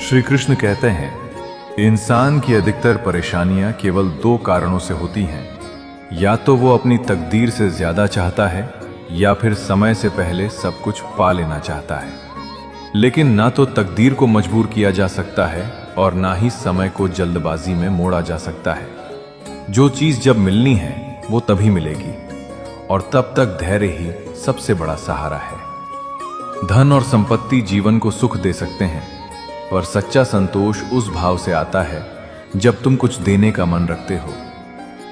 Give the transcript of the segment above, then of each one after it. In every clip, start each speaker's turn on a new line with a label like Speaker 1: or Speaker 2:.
Speaker 1: श्री कृष्ण कहते हैं, इंसान की अधिकतर परेशानियां केवल दो कारणों से होती हैं। या तो वो अपनी तकदीर से ज्यादा चाहता है या फिर समय से पहले सब कुछ पा लेना चाहता है। लेकिन ना तो तकदीर को मजबूर किया जा सकता है और ना ही समय को जल्दबाजी में मोड़ा जा सकता है। जो चीज जब मिलनी है वो तभी मिलेगी और तब तक धैर्य ही सबसे बड़ा सहारा है। धन और संपत्ति जीवन को सुख दे सकते हैं, पर सच्चा संतोष उस भाव से आता है जब तुम कुछ देने का मन रखते हो।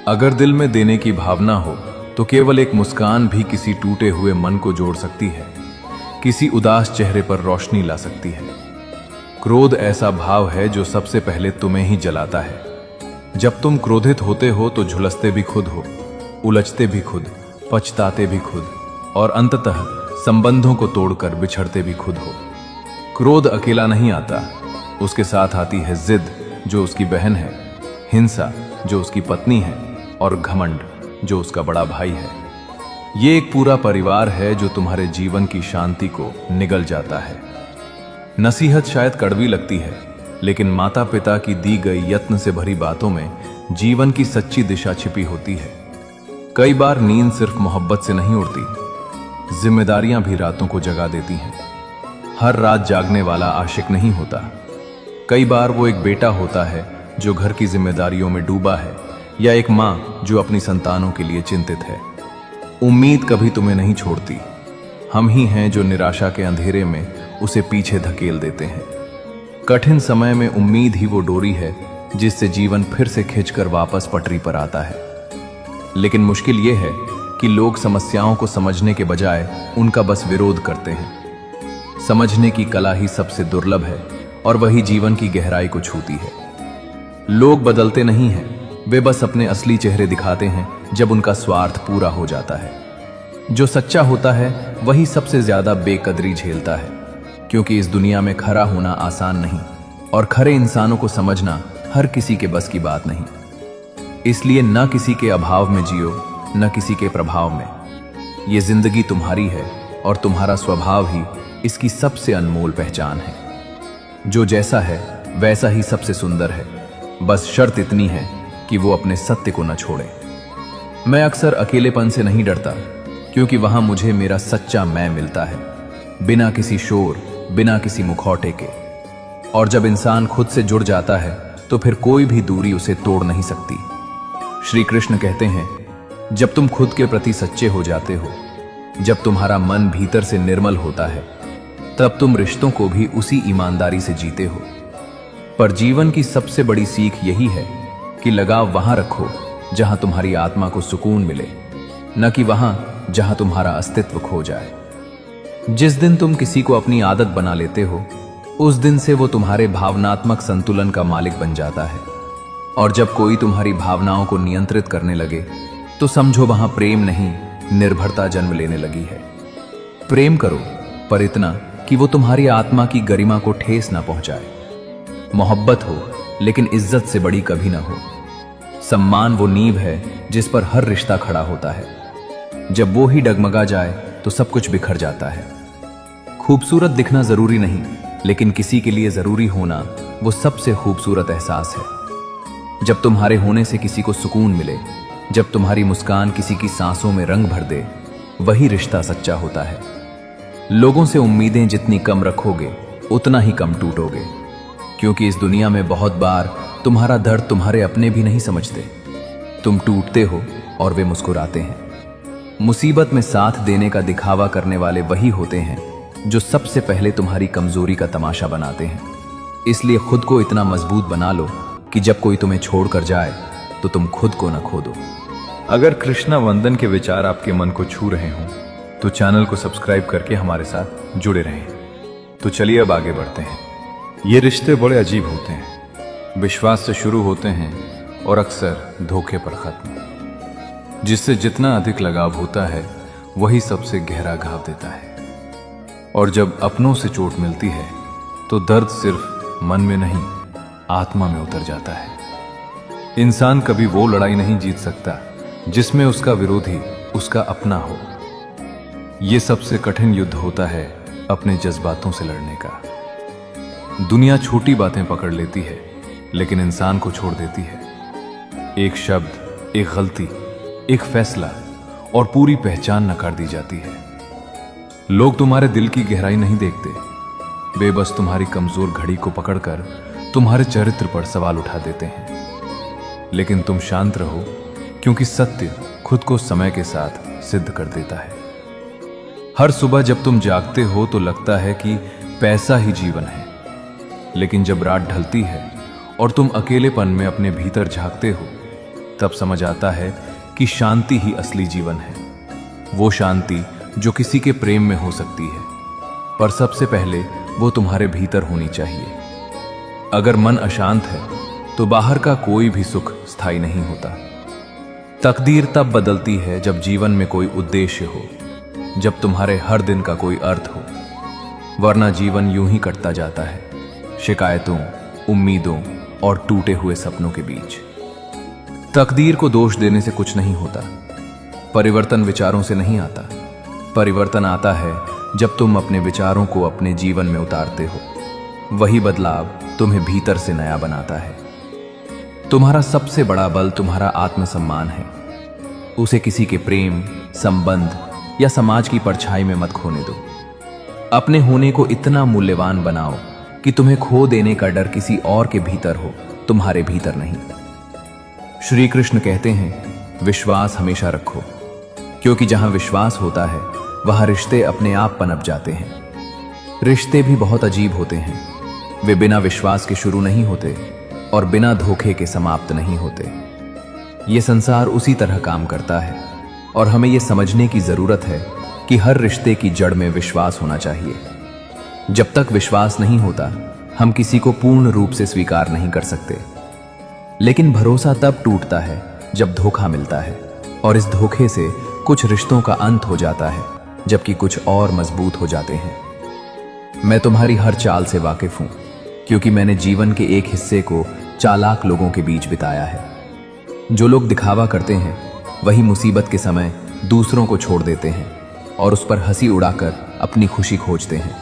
Speaker 1: अगर दिल में देने की भावना हो तो केवल एक मुस्कान भी किसी टूटे हुए मन को जोड़ सकती है, किसी उदास चेहरे पर रोशनी ला सकती है। क्रोध ऐसा भाव है जो सबसे पहले तुम्हें ही जलाता है। जब तुम क्रोधित होते हो तो झुलसते भी खुद हो, उलझते भी खुद, पछताते भी खुद और अंततः संबंधों को तोड़कर बिछड़ते भी खुद हो। क्रोध अकेला नहीं आता, उसके साथ आती है जिद जो उसकी बहन है, हिंसा जो उसकी पत्नी है और घमंड जो उसका बड़ा भाई है। ये एक पूरा परिवार है जो तुम्हारे जीवन की शांति को निगल जाता है। नसीहत शायद कड़वी लगती है, लेकिन माता पिता की दी गई यत्न से भरी बातों में जीवन की सच्ची दिशा छिपी होती है। कई बार नींद सिर्फ मोहब्बत से नहीं उड़ती, जिम्मेदारियां भी रातों को जगा देती हैं। हर रात जागने वाला आशिक नहीं होता। कई बार वो एक बेटा होता है जो घर की जिम्मेदारियों में डूबा है, या एक माँ जो अपनी संतानों के लिए चिंतित है। उम्मीद कभी तुम्हें नहीं छोड़ती। हम ही हैं जो निराशा के अंधेरे में उसे पीछे धकेल देते हैं। कठिन समय में उम्मीद ही वो डोरी है जिससे जीवन फिर से खिंचकर वापस पटरी पर आता है। लेकिन मुश्किल ये है कि लोग समस्याओं को समझने के बजाय उनका बस विरोध करते हैं। समझने की कला ही सबसे दुर्लभ है और वही जीवन की गहराई को छूती है। लोग बदलते नहीं हैं, वे बस अपने असली चेहरे दिखाते हैं जब उनका स्वार्थ पूरा हो जाता है। जो सच्चा होता है वही सबसे ज्यादा बेकदरी झेलता है, क्योंकि इस दुनिया में खरा होना आसान नहीं और खरे इंसानों को समझना हर किसी के बस की बात नहीं। इसलिए न किसी के अभाव में जियो, न किसी के प्रभाव में। ये जिंदगी तुम्हारी है और तुम्हारा स्वभाव ही इसकी सबसे अनमोल पहचान है। जो जैसा है वैसा ही सबसे सुंदर है, बस शर्त इतनी है कि वो अपने सत्य को न छोड़े। मैं अक्सर अकेलेपन से नहीं डरता, क्योंकि वहां मुझे मेरा सच्चा मैं मिलता है, बिना किसी शोर, बिना किसी मुखौटे के। और जब इंसान खुद से जुड़ जाता है तो फिर कोई भी दूरी उसे तोड़ नहीं सकती। श्री कृष्ण कहते हैं, जब तुम खुद के प्रति सच्चे हो जाते हो, जब तुम्हारा मन भीतर से निर्मल होता है, तब तुम रिश्तों को भी उसी ईमानदारी से जीते हो। पर जीवन की सबसे बड़ी सीख यही है कि लगाव वहां रखो जहां तुम्हारी आत्मा को सुकून मिले, न कि वहां जहां तुम्हारा अस्तित्व खो जाए। जिस दिन तुम किसी को अपनी आदत बना लेते हो, उस दिन से वो तुम्हारे भावनात्मक संतुलन का मालिक बन जाता है। और जब कोई तुम्हारी भावनाओं को नियंत्रित करने लगे तो समझो वहां प्रेम नहीं, निर्भरता जन्म लेने लगी है। प्रेम करो, पर इतना कि वो तुम्हारी आत्मा की गरिमा को ठेस ना पहुंचाए। मोहब्बत हो, लेकिन इज्जत से बड़ी कभी ना हो। सम्मान वो नींव है जिस पर हर रिश्ता खड़ा होता है। जब वो ही डगमगा जाए तो सब कुछ बिखर जाता है। खूबसूरत दिखना जरूरी नहीं, लेकिन किसी के लिए जरूरी होना वो सबसे खूबसूरत एहसास है। जब तुम्हारे होने से किसी को सुकून मिले, जब तुम्हारी मुस्कान किसी की सांसों में रंग भर दे, वही रिश्ता सच्चा होता है। लोगों से उम्मीदें जितनी कम रखोगे उतना ही कम टूटोगे, क्योंकि इस दुनिया में बहुत बार तुम्हारा दर्द तुम्हारे अपने भी नहीं समझते। तुम टूटते हो और वे मुस्कुराते हैं। मुसीबत में साथ देने का दिखावा करने वाले वही होते हैं जो सबसे पहले तुम्हारी कमजोरी का तमाशा बनाते हैं। इसलिए खुद को इतना मजबूत बना लो कि जब कोई तुम्हें छोड़कर जाए तो तुम खुद को न खो दो। अगर कृष्णा वंदन के विचार आपके मन को छू रहे हों तो चैनल को सब्सक्राइब करके हमारे साथ जुड़े रहें। तो चलिए अब आगे बढ़ते हैं। ये रिश्ते बड़े अजीब होते हैं, विश्वास से शुरू होते हैं और अक्सर धोखे पर खत्म। जिससे जितना अधिक लगाव होता है वही सबसे गहरा घाव देता है। और जब अपनों से चोट मिलती है तो दर्द सिर्फ मन में नहीं, आत्मा में उतर जाता है। इंसान कभी वो लड़ाई नहीं जीत सकता जिसमें उसका विरोधी उसका अपना हो। ये सबसे कठिन युद्ध होता है अपने जज्बातों से लड़ने का। दुनिया छोटी बातें पकड़ लेती है, लेकिन इंसान को छोड़ देती है। एक शब्द, एक गलती, एक फैसला और पूरी पहचान नकार दी जाती है। लोग तुम्हारे दिल की गहराई नहीं देखते, बेबस तुम्हारी कमजोर घड़ी को पकड़कर तुम्हारे चरित्र पर सवाल उठा देते हैं। लेकिन तुम शांत रहो, क्योंकि सत्य खुद को समय के साथ सिद्ध कर देता है। हर सुबह जब तुम जागते हो तो लगता है कि पैसा ही जीवन है, लेकिन जब रात ढलती है और तुम अकेलेपन में अपने भीतर झांकते हो, तब समझ आता है कि शांति ही असली जीवन है। वो शांति जो किसी के प्रेम में हो सकती है, पर सबसे पहले वो तुम्हारे भीतर होनी चाहिए। अगर मन अशांत है तो बाहर का कोई भी सुख स्थायी नहीं होता। तकदीर तब बदलती है जब जीवन में कोई उद्देश्य हो, जब तुम्हारे हर दिन का कोई अर्थ हो, वरना जीवन यूं ही कटता जाता है, शिकायतों, उम्मीदों और टूटे हुए सपनों के बीच। तकदीर को दोष देने से कुछ नहीं होता। परिवर्तन विचारों से नहीं आता। परिवर्तन आता है जब तुम अपने विचारों को अपने जीवन में उतारते हो। वही बदलाव तुम्हें भीतर से नया बनाता है। तुम्हारा सबसे बड़ा बल तुम्हारा आत्मसम्मान है। उसे किसी के प्रेम, संबंध या समाज की परछाई में मत खोने दो। अपने होने को इतना मूल्यवान बनाओ कि तुम्हें खो देने का डर किसी और के भीतर हो, तुम्हारे भीतर नहीं। श्री कृष्ण कहते हैं, विश्वास हमेशा रखो, क्योंकि जहां विश्वास होता है वहां रिश्ते अपने आप पनप जाते हैं। रिश्ते भी बहुत अजीब होते हैं। वे बिना विश्वास के शुरू नहीं होते और बिना धोखे के समाप्त नहीं होते। ये संसार उसी तरह काम करता है और हमें यह समझने की जरूरत है कि हर रिश्ते की जड़ में विश्वास होना चाहिए। जब तक विश्वास नहीं होता, हम किसी को पूर्ण रूप से स्वीकार नहीं कर सकते। लेकिन भरोसा तब टूटता है जब धोखा मिलता है, और इस धोखे से कुछ रिश्तों का अंत हो जाता है, जबकि कुछ और मजबूत हो जाते हैं। मैं तुम्हारी हर चाल से वाकिफ हूं, क्योंकि मैंने जीवन के एक हिस्से को चालाक लोगों के बीच बिताया है। जो लोग दिखावा करते हैं वही मुसीबत के समय दूसरों को छोड़ देते हैं और उस पर हंसी उड़ाकर अपनी खुशी खोजते हैं।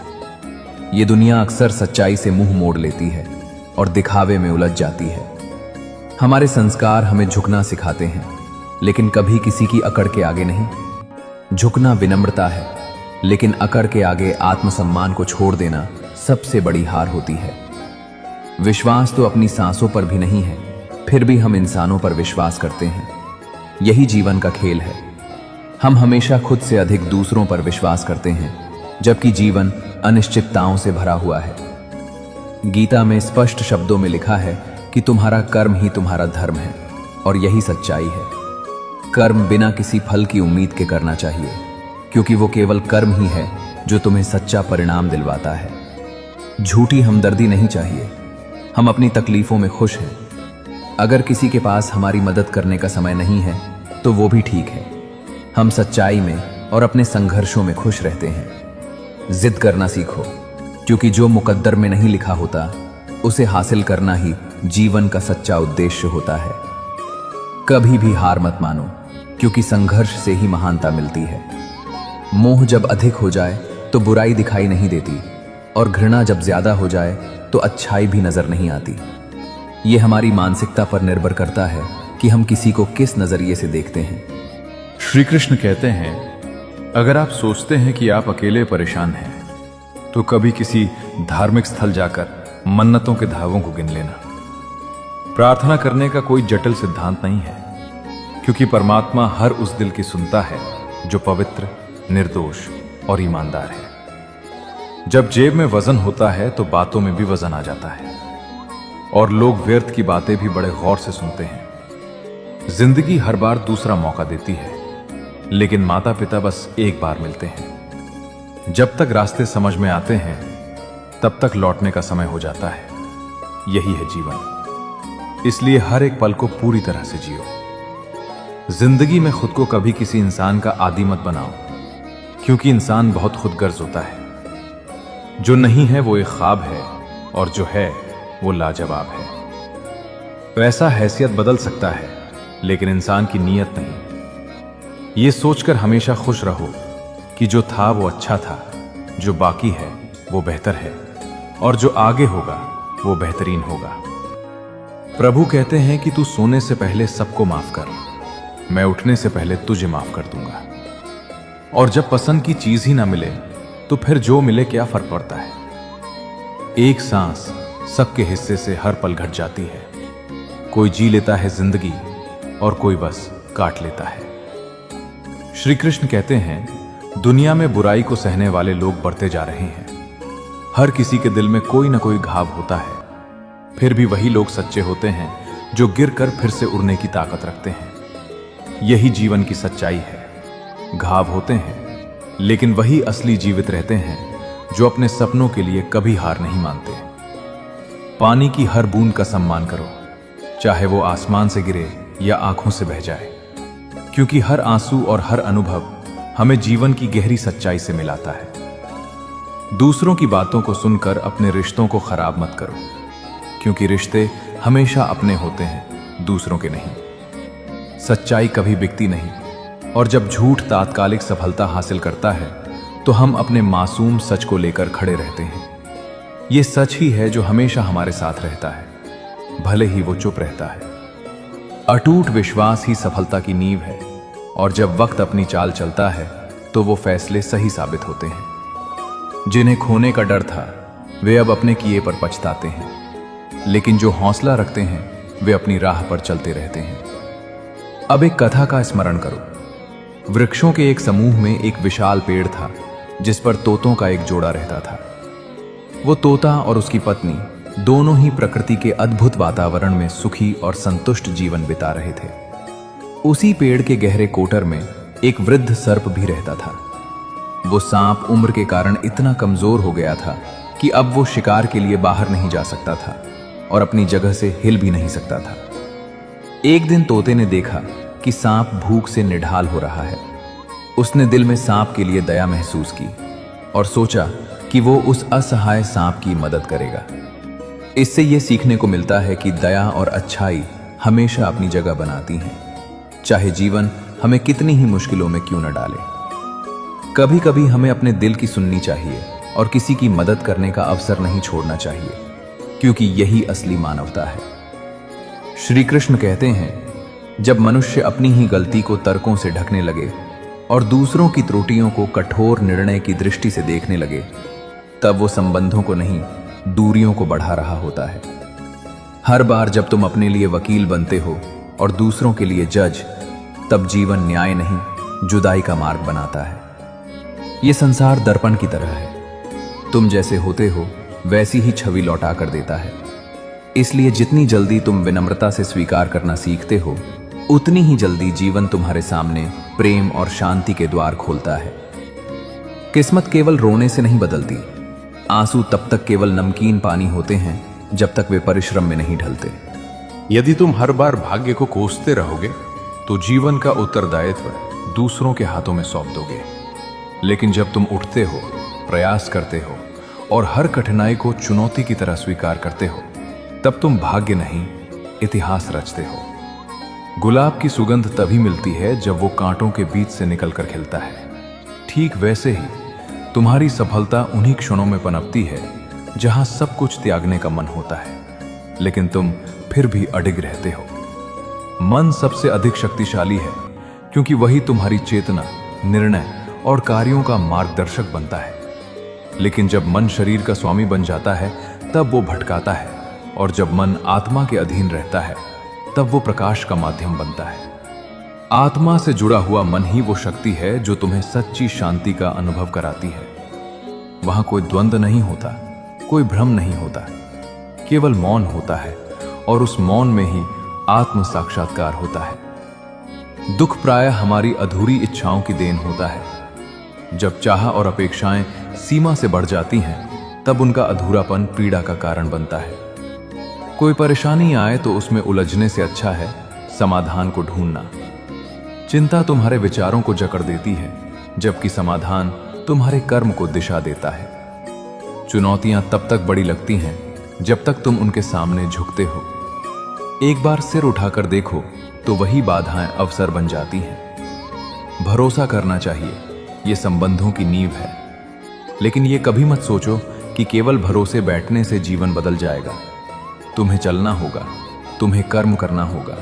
Speaker 1: ये दुनिया अक्सर सच्चाई से मुंह मोड़ लेती है और दिखावे में उलझ जाती है। हमारे संस्कार हमें झुकना सिखाते हैं, लेकिन कभी किसी की अकड़ के आगे नहीं। झुकना विनम्रता है, लेकिन अकड़ के आगे आत्मसम्मान को छोड़ देना सबसे बड़ी हार होती है। विश्वास तो अपनी सांसों पर भी नहीं है, फिर भी हम इंसानों पर विश्वास करते हैं। यही जीवन का खेल है। हम हमेशा खुद से अधिक दूसरों पर विश्वास करते हैं, जबकि जीवन अनिश्चितताओं से भरा हुआ है। गीता में स्पष्ट शब्दों में लिखा है कि तुम्हारा कर्म ही तुम्हारा धर्म है, और यही सच्चाई है। कर्म बिना किसी फल की उम्मीद के करना चाहिए, क्योंकि वो केवल कर्म ही है जो तुम्हें सच्चा परिणाम दिलवाता है। झूठी हमदर्दी नहीं चाहिए। हम अपनी तकलीफों में खुश हैं। अगर किसी के पास हमारी मदद करने का समय नहीं है तो वो भी ठीक है। हम सच्चाई में और अपने संघर्षों में खुश रहते हैं। जिद करना सीखो, क्योंकि जो मुकद्दर में नहीं लिखा होता उसे हासिल करना ही जीवन का सच्चा उद्देश्य होता है। कभी भी हार मत मानो, क्योंकि संघर्ष से ही महानता मिलती है। मोह जब अधिक हो जाए तो बुराई दिखाई नहीं देती, और घृणा जब ज्यादा हो जाए तो अच्छाई भी नजर नहीं आती। ये हमारी मानसिकता पर निर्भर करता है कि हम किसी को किस नजरिए से देखते हैं।
Speaker 2: श्री कृष्ण कहते हैं, अगर आप सोचते हैं कि आप अकेले परेशान हैं, तो कभी किसी धार्मिक स्थल जाकर मन्नतों के धावों को गिन लेना। प्रार्थना करने का कोई जटिल सिद्धांत नहीं है, क्योंकि परमात्मा हर उस दिल की सुनता है जो पवित्र, निर्दोष और ईमानदार है। जब जेब में वजन होता है तो बातों में भी वजन आ जाता है, और लोग व्यर्थ की बातें भी बड़े गौर से सुनते हैं। जिंदगी हर बार दूसरा मौका देती है, लेकिन माता पिता बस एक बार मिलते हैं। जब तक रास्ते समझ में आते हैं तब तक लौटने का समय हो जाता है। यही है जीवन। इसलिए हर एक पल को पूरी तरह से जियो। जिंदगी में खुद को कभी किसी इंसान का आदी मत बनाओ, क्योंकि इंसान बहुत खुदगर्ज होता है। जो नहीं है वो एक ख्वाब है, और जो है वो लाजवाब है। पैसा हैसियत बदल सकता है, लेकिन इंसान की नीयत नहीं। ये सोचकर हमेशा खुश रहो कि जो था वो अच्छा था, जो बाकी है वो बेहतर है। और जो आगे होगा वो बेहतरीन होगा। प्रभु कहते हैं कि तू सोने से पहले सबको माफ कर, मैं उठने से पहले तुझे माफ कर दूंगा। और जब पसंद की चीज ही ना मिले तो फिर जो मिले क्या फर्क पड़ता है। एक सांस सबके हिस्से से हर पल घट जाती है। कोई जी लेता है जिंदगी और कोई बस काट लेता है। श्री कृष्ण कहते हैं, दुनिया में बुराई को सहने वाले लोग बढ़ते जा रहे हैं। हर किसी के दिल में कोई ना कोई घाव होता है, फिर भी वही लोग सच्चे होते हैं जो गिरकर फिर से उड़ने की ताकत रखते हैं। यही जीवन की सच्चाई है। घाव होते हैं, लेकिन वही असली जीवित रहते हैं जो अपने सपनों के लिए कभी हार नहीं मानते। पानी की हर बूंद का सम्मान करो, चाहे वो आसमान से गिरे या आंखों से बह जाए, क्योंकि हर आंसू और हर अनुभव हमें जीवन की गहरी सच्चाई से मिलाता है। दूसरों की बातों को सुनकर अपने रिश्तों को खराब मत करो, क्योंकि रिश्ते हमेशा अपने होते हैं, दूसरों के नहीं। सच्चाई कभी बिकती नहीं, और जब झूठ तात्कालिक सफलता हासिल करता है तो हम अपने मासूम सच को लेकर खड़े रहते हैं। ये सच ही है जो हमेशा हमारे साथ रहता है, भले ही वो चुप रहता है। अटूट विश्वास ही सफलता की नींव है, और जब वक्त अपनी चाल चलता है तो वो फैसले सही साबित होते हैं। जिन्हें खोने का डर था वे अब अपने किए पर पछताते हैं, लेकिन जो हौसला रखते हैं वे अपनी राह पर चलते रहते हैं। अब एक कथा का स्मरण करो। वृक्षों के एक समूह में एक विशाल पेड़ था जिस पर तोतों का एक जोड़ा रहता था। वो तोता और उसकी पत्नी दोनों ही प्रकृति के अद्भुत वातावरण में सुखी और संतुष्ट जीवन बिता रहे थे। उसी पेड़ के गहरे कोटर में एक वृद्ध सर्प भी रहता था। वो सांप उम्र के कारण इतना कमजोर हो गया था कि अब वो शिकार के लिए बाहर नहीं जा सकता था और अपनी जगह से हिल भी नहीं सकता था। एक दिन तोते ने देखा कि सांप भूख से निढाल हो रहा है। उसने दिल में सांप के लिए दया महसूस की और सोचा कि वो उस असहाय सांप की मदद करेगा। इससे यह सीखने को मिलता है कि दया और अच्छाई हमेशा अपनी जगह बनाती हैं, चाहे जीवन हमें कितनी ही मुश्किलों में क्यों न डाले। कभी कभी हमें अपने दिल की सुननी चाहिए और किसी की मदद करने का अवसर नहीं छोड़ना चाहिए, क्योंकि यही असली मानवता है। श्री कृष्ण कहते हैं, जब मनुष्य अपनी ही गलती को तर्कों से ढकने लगे और दूसरों की त्रुटियों को कठोर निर्णय की दृष्टि से देखने लगे, तब वो संबंधों को नहीं, दूरियों को बढ़ा रहा होता है। हर बार जब तुम अपने लिए वकील बनते हो और दूसरों के लिए जज, तब जीवन न्याय नहीं, जुदाई का मार्ग बनाता है। ये संसार दर्पण की तरह है। तुम जैसे होते हो वैसी ही छवि लौटा कर देता है। इसलिए जितनी जल्दी तुम विनम्रता से स्वीकार करना सीखते हो, उतनी ही जल्दी जीवन तुम्हारे सामने प्रेम और शांति के द्वार खोलता है। किस्मत केवल रोने से नहीं बदलती। आंसू तब तक केवल नमकीन पानी होते हैं जब तक वे परिश्रम में नहीं ढलते।
Speaker 1: यदि तुम हर बार भाग्य को कोसते रहोगे तो जीवन का उत्तरदायित्व दूसरों के हाथों में सौंप दोगे। लेकिन जब तुम उठते हो, प्रयास करते हो और हर कठिनाई को चुनौती की तरह स्वीकार करते हो, तब तुम भाग्य नहीं, इतिहास रचते हो। गुलाब की सुगंध तभी मिलती है जब वो कांटों के बीच से निकलकर खिलता है। ठीक वैसे ही तुम्हारी सफलता उन्हीं क्षणों में पनपती है जहां सब कुछ त्यागने का मन होता है, लेकिन तुम फिर भी अडिग रहते हो। मन सबसे अधिक शक्तिशाली है, क्योंकि वही तुम्हारी चेतना, निर्णय और कार्यों का मार्गदर्शक बनता है। लेकिन जब मन शरीर का स्वामी बन जाता है, तब वो भटकाता है, और जब मन आत्मा के अधीन रहता है, तब वो प्रकाश का माध्यम बनता है। आत्मा से जुड़ा हुआ मन ही वो शक्ति है जो तुम्हें सच्ची शांति का अनुभव कराती है। वहां कोई द्वंद्व नहीं होता, कोई भ्रम नहीं होता, केवल मौन होता है, और उस मौन में ही आत्म साक्षात्कार होता है। दुख प्रायः हमारी अधूरी इच्छाओं की देन होता है। जब चाह और अपेक्षाएं सीमा से बढ़ जाती हैं, तब उनका अधूरापन पीड़ा का कारण बनता है। कोई परेशानी आए तो उसमें उलझने से अच्छा है समाधान को ढूंढना। चिंता तुम्हारे विचारों को जकड़ देती है, जबकि समाधान तुम्हारे कर्म को दिशा देता है। चुनौतियां तब तक बड़ी लगती हैं जब तक तुम उनके सामने झुकते हो। एक बार सिर उठाकर देखो तो वही बाधाएं अवसर बन जाती हैं। भरोसा करना चाहिए, ये संबंधों की नींव है। लेकिन ये कभी मत सोचो
Speaker 2: कि केवल भरोसे बैठने से जीवन बदल जाएगा। तुम्हें चलना होगा, तुम्हें कर्म करना होगा।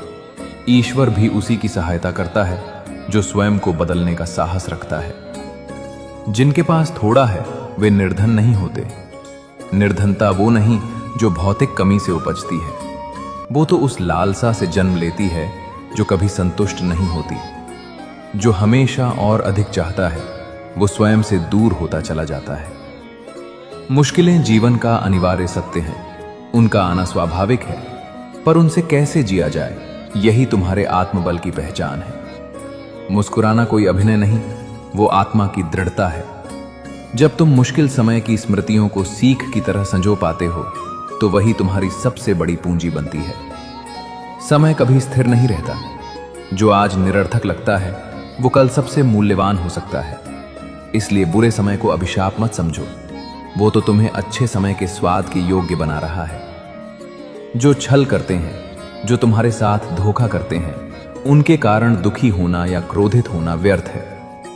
Speaker 2: ईश्वर भी उसी की सहायता करता है जो स्वयं को बदलने का साहस रखता है। जिनके पास थोड़ा है वे निर्धन नहीं होते। निर्धनता वो नहीं जो भौतिक कमी से उपजती है, वो तो उस लालसा से जन्म लेती है जो कभी संतुष्ट नहीं होती। जो हमेशा और अधिक चाहता है वो स्वयं से दूर होता चला जाता है। मुश्किलें जीवन का अनिवार्य सत्य हैं, उनका आना स्वाभाविक है, पर उनसे कैसे जिया जाए यही तुम्हारे आत्मबल की पहचान है। मुस्कुराना कोई अभिनय नहीं, वो आत्मा की दृढ़ता है। जब तुम मुश्किल समय की स्मृतियों को सीख की तरह संजो पाते हो तो वही तुम्हारी सबसे बड़ी पूंजी बनती है। समय कभी स्थिर नहीं रहता। जो आज निरर्थक लगता है वो कल सबसे मूल्यवान हो सकता है। इसलिए बुरे समय को अभिशाप मत समझो, वो तो तुम्हें अच्छे समय के स्वाद के योग्य बना रहा है। जो छल करते हैं, जो तुम्हारे साथ धोखा करते हैं, उनके कारण दुखी होना या क्रोधित होना व्यर्थ है,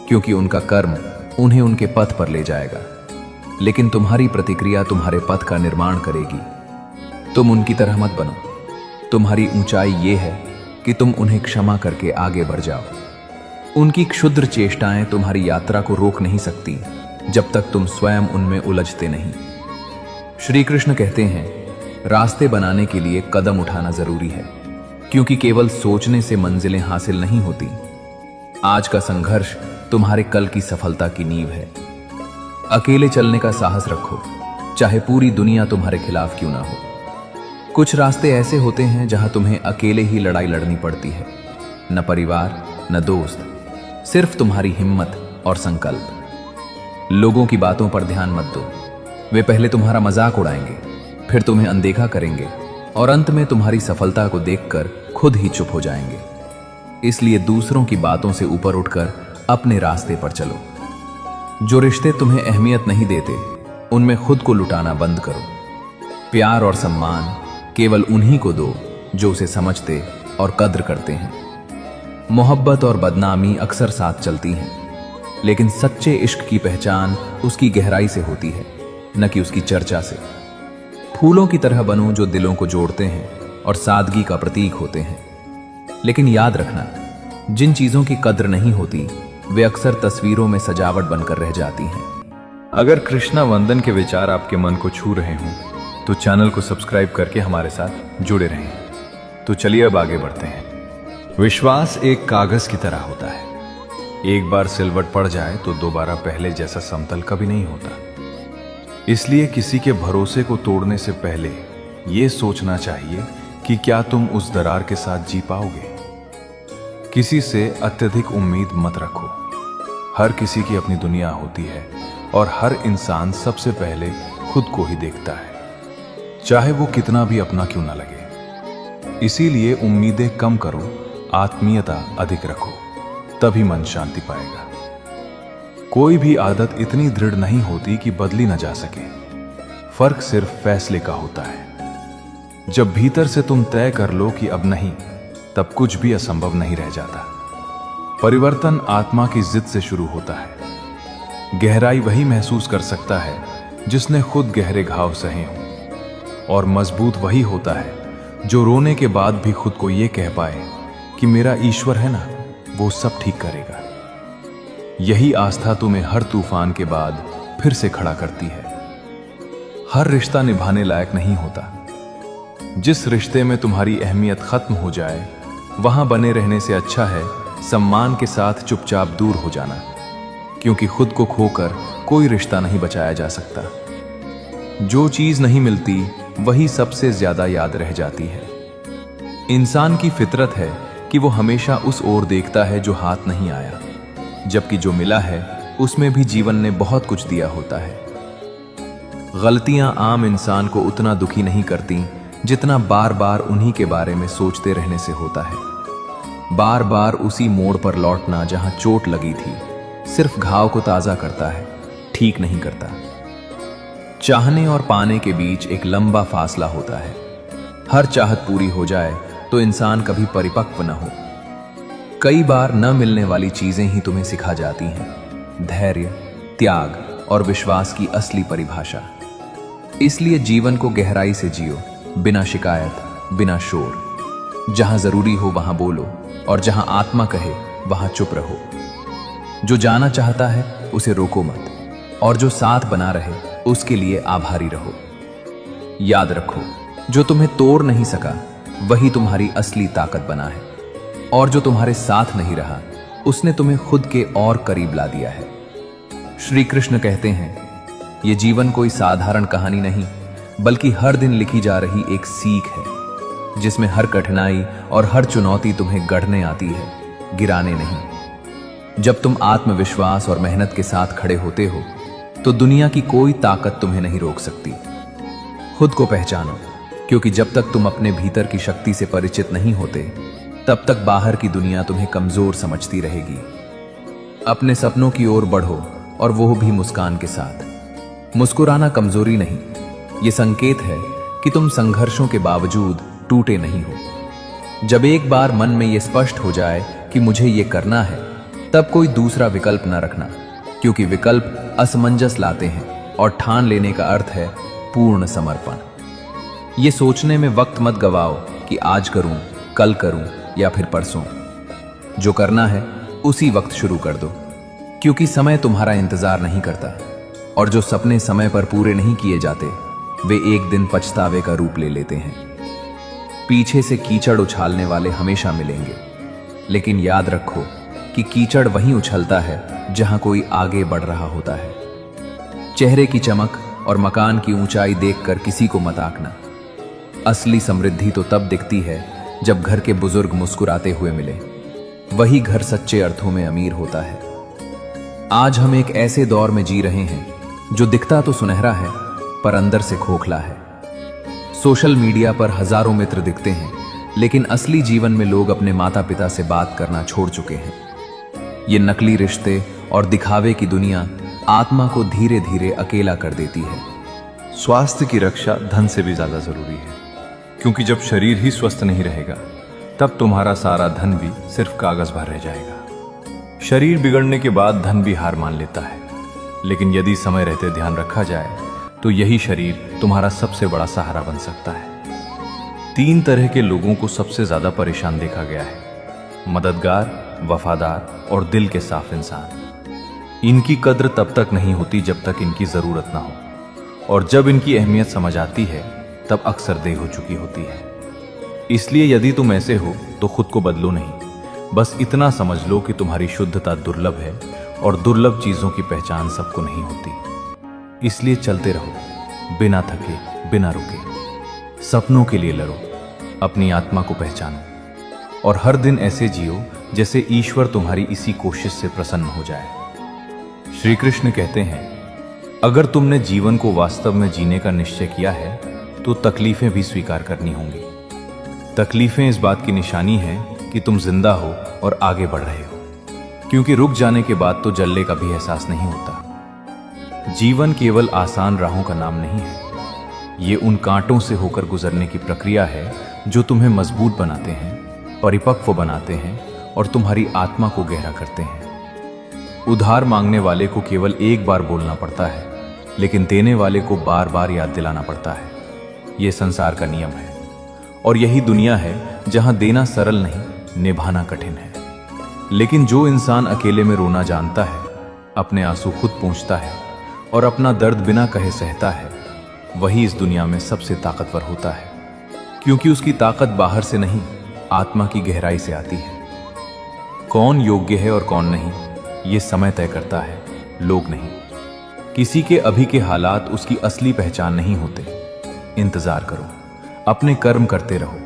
Speaker 2: क्योंकि उनका कर्म उन्हें उनके पथ पर ले जाएगा। लेकिन तुम्हारी प्रतिक्रिया तुम्हारे पथ का निर्माण करेगी। तुम उनकी तरह मत बनो। तुम्हारी ऊंचाई ये है कि तुम उन्हें क्षमा करके आगे बढ़ जाओ। उनकी क्षुद्र चेष्टाएं तुम्हारी यात्रा को रोक नहीं सकती जब तक तुम स्वयं उनमें उलझते नहीं। श्री कृष्ण कहते हैं, रास्ते बनाने के लिए कदम उठाना जरूरी है, क्योंकि केवल सोचने से मंजिलें हासिल नहीं होती। आज का संघर्ष तुम्हारे कल की सफलता की नींव है। अकेले चलने का साहस रखो, चाहे पूरी दुनिया तुम्हारे खिलाफ क्यों ना हो। कुछ रास्ते ऐसे होते हैं जहां तुम्हें अकेले ही लड़ाई लड़नी पड़ती है। न परिवार, न दोस्त, सिर्फ तुम्हारी हिम्मत और संकल्प। लोगों की बातों पर ध्यान मत दो। वे पहले तुम्हारा मजाक उड़ाएंगे, फिर तुम्हें अनदेखा करेंगे और अंत में तुम्हारी सफलता को देखकर खुद ही चुप हो जाएंगे। इसलिए दूसरों की बातों से ऊपर उठकर अपने रास्ते पर चलो। जो रिश्ते तुम्हें अहमियत नहीं देते, उनमें खुद को लुटाना बंद करो। प्यार और सम्मान केवल उन्हीं को दो जो उसे समझते और कद्र करते हैं। मोहब्बत और बदनामी अक्सर साथ चलती हैं, लेकिन सच्चे इश्क की पहचान उसकी गहराई से होती है, न कि उसकी चर्चा से। फूलों की तरह बनो जो दिलों को जोड़ते हैं और सादगी का प्रतीक होते हैं। लेकिन याद रखना, जिन चीजों की कद्र नहीं होती वे अक्सर तस्वीरों में सजावट बनकर रह जाती हैं।
Speaker 1: अगर कृष्णा वंदन के विचार आपके मन को छू रहे हों तो चैनल को सब्सक्राइब करके हमारे साथ जुड़े रहें। तो चलिए अब आगे बढ़ते हैं। विश्वास एक कागज की तरह होता है। एक बार सिलवट पड़ जाए तो दोबारा पहले जैसा समतल कभी नहीं होता। इसलिए किसी के भरोसे को तोड़ने से पहले यह सोचना चाहिए कि क्या तुम उस दरार के साथ जी पाओगे। किसी से अत्यधिक उम्मीद मत रखो। हर किसी की अपनी दुनिया होती है और हर इंसान सबसे पहले खुद को ही देखता है, चाहे वो कितना भी अपना क्यों ना लगे। इसीलिए उम्मीदें कम करो, आत्मीयता अधिक रखो, तभी मन शांति पाएगा। कोई भी आदत इतनी दृढ़ नहीं होती कि बदली न जा सके। फर्क सिर्फ फैसले का होता है। जब भीतर से तुम तय कर लो कि अब नहीं, तब कुछ भी असंभव नहीं रह जाता। परिवर्तन आत्मा की जिद से शुरू होता है। गहराई वही महसूस कर सकता है जिसने खुद गहरे घाव सहे हों, और मजबूत वही होता है जो रोने के बाद भी खुद को यह कह पाए कि मेरा ईश्वर है ना, वो सब ठीक करेगा। यही आस्था तुम्हें हर तूफान के बाद फिर से खड़ा करती है। हर रिश्ता निभाने लायक नहीं होता। जिस रिश्ते में तुम्हारी अहमियत खत्म हो जाए, वहां बने रहने से अच्छा है सम्मान के साथ चुपचाप दूर हो जाना, क्योंकि खुद को खोकर कोई रिश्ता नहीं बचाया जा सकता। जो चीज नहीं मिलती वही सबसे ज्यादा याद रह जाती है। इंसान की फितरत है कि वो हमेशा उस ओर देखता है जो हाथ नहीं आया, जबकि जो मिला है उसमें भी जीवन ने बहुत कुछ दिया होता है। गलतियां आम इंसान को उतना दुखी नहीं करती जितना बार बार उन्हीं के बारे में सोचते रहने से होता है। बार बार उसी मोड़ पर लौटना जहां चोट लगी थी सिर्फ घाव को ताजा करता है, ठीक नहीं करता। चाहने और पाने के बीच एक लंबा फासला होता है। हर चाहत पूरी हो जाए तो इंसान कभी परिपक्व न हो। कई बार न मिलने वाली चीजें ही तुम्हें सिखा जाती हैं धैर्य, त्याग और विश्वास की असली परिभाषा।
Speaker 3: इसलिए जीवन को गहराई से जियो, बिना शिकायत, बिना शोर। जहां जरूरी हो वहां बोलो, और जहां आत्मा कहे वहां चुप रहो। जो जाना चाहता है उसे रोको मत, और जो साथ बना रहे उसके लिए आभारी रहो। याद रखो, जो तुम्हें तोड़ नहीं सका वही तुम्हारी असली ताकत बना है, और जो तुम्हारे साथ नहीं रहा उसने तुम्हें खुद के और करीब ला दिया है। श्री कृष्ण कहते हैं, ये जीवन कोई साधारण कहानी नहीं, बल्कि हर दिन लिखी जा रही एक सीख है, जिसमें हर कठिनाई और हर चुनौती तुम्हें गढ़ने आती है, गिराने नहीं। जब तुम आत्मविश्वास और मेहनत के साथ खड़े होते हो तो दुनिया की कोई ताकत तुम्हें नहीं रोक सकती। खुद को पहचानो, क्योंकि जब तक तुम अपने भीतर की शक्ति से परिचित नहीं होते तब तक बाहर की दुनिया तुम्हें कमजोर समझती रहेगी। अपने सपनों की ओर बढ़ो, और वो भी मुस्कान के साथ। मुस्कुराना कमजोरी नहीं, ये संकेत है कि तुम संघर्षों के बावजूद टूटे नहीं हो। जब एक बार मन में ये स्पष्ट हो जाए कि मुझे ये करना है, तब कोई दूसरा विकल्प न रखना, क्योंकि विकल्प असमंजस लाते हैं और ठान लेने का अर्थ है पूर्ण समर्पण। ये सोचने में वक्त मत गवाओ कि आज करूं, कल करूं या फिर परसों। जो करना है उसी वक्त शुरू कर दो, क्योंकि समय तुम्हारा इंतजार नहीं करता, और जो सपने समय पर पूरे नहीं किए जाते वे एक दिन पछतावे का रूप ले लेते हैं। पीछे से कीचड़ उछालने वाले हमेशा मिलेंगे, लेकिन याद रखो कि कीचड़ वहीं उछलता है जहां कोई आगे बढ़ रहा होता है। चेहरे की चमक और मकान की ऊंचाई देखकर किसी को मत आंकना। असली समृद्धि तो तब दिखती है जब घर के बुजुर्ग मुस्कुराते हुए मिले, वही घर सच्चे अर्थों में अमीर होता है। आज हम एक ऐसे दौर में जी रहे हैं जो दिखता तो सुनहरा है पर अंदर से खोखला है। सोशल मीडिया पर हजारों मित्र दिखते हैं, लेकिन असली जीवन में लोग अपने माता पिता से बात करना छोड़ चुके हैं। ये नकली रिश्ते और दिखावे की दुनिया आत्मा को धीरे धीरे अकेला कर देती है।
Speaker 2: स्वास्थ्य की रक्षा धन से भी ज्यादा जरूरी है, क्योंकि जब शरीर ही स्वस्थ नहीं रहेगा तब तुम्हारा सारा धन भी सिर्फ कागज भर रह जाएगा। शरीर बिगड़ने के बाद धन भी हार मान लेता है, लेकिन यदि समय रहते ध्यान रखा जाए तो यही शरीर तुम्हारा सबसे बड़ा सहारा बन सकता है। 3 तरह के लोगों को सबसे ज्यादा परेशान देखा गया है: मददगार, वफादार और दिल के साफ इंसान। इनकी कद्र तब तक नहीं होती जब तक इनकी जरूरत ना हो, और जब इनकी अहमियत समझ आती है तब अक्सर देर हो चुकी होती है। इसलिए यदि तुम ऐसे हो तो खुद को बदलो नहीं, बस इतना समझ लो कि तुम्हारी शुद्धता दुर्लभ है, और दुर्लभ चीजों की पहचान सबको नहीं होती। इसलिए चलते रहो, बिना थके, बिना रुके। सपनों के लिए लड़ो, अपनी आत्मा को पहचानो, और हर दिन ऐसे जियो जैसे ईश्वर तुम्हारी इसी कोशिश से प्रसन्न हो जाए। श्री कृष्ण कहते हैं, अगर तुमने जीवन को वास्तव में जीने का निश्चय किया है तो तकलीफें भी स्वीकार करनी होंगी। तकलीफें इस बात की निशानी है कि तुम जिंदा हो और आगे बढ़ रहे हो, क्योंकि रुक जाने के बाद तो जलने का भी एहसास नहीं होता। जीवन केवल आसान राहों का नाम नहीं है, ये उन कांटों से होकर गुजरने की प्रक्रिया है जो तुम्हें मजबूत बनाते हैं, परिपक्व बनाते हैं और तुम्हारी आत्मा को गहरा करते हैं। उधार मांगने वाले को केवल एक बार बोलना पड़ता है, लेकिन देने वाले को बार बार याद दिलाना पड़ता है। यह संसार का नियम है, और यही दुनिया है जहां देना सरल नहीं, निभाना कठिन है। लेकिन जो इंसान अकेले में रोना जानता है, अपने आंसू खुद पोंछता है और अपना दर्द बिना कहे सहता है, वही इस दुनिया में सबसे ताकतवर होता है, क्योंकि उसकी ताकत बाहर से नहीं, आत्मा की गहराई से आती है। कौन योग्य है और कौन नहीं, ये समय तय करता है, लोग नहीं। किसी के अभी के हालात उसकी असली पहचान नहीं होते। इंतजार करो, अपने कर्म करते रहो,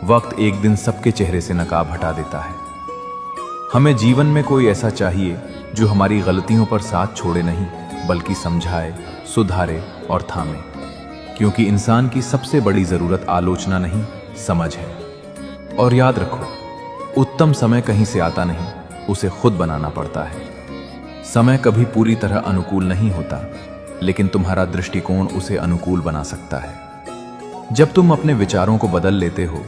Speaker 2: वक्त एक दिन सबके चेहरे से नकाब हटा देता है। हमें जीवन में कोई ऐसा चाहिए जो हमारी गलतियों पर साथ छोड़े नहीं, बल्कि समझाए, सुधारे और थामे, क्योंकि इंसान की सबसे बड़ी जरूरत आलोचना नहीं, समझ है। और याद रखो, उत्तम समय कहीं से आता नहीं, उसे खुद बनाना पड़ता है। समय कभी पूरी तरह अनुकूल नहीं होता, लेकिन तुम्हारा दृष्टिकोण उसे अनुकूल बना सकता है। जब तुम अपने विचारों को बदल लेते हो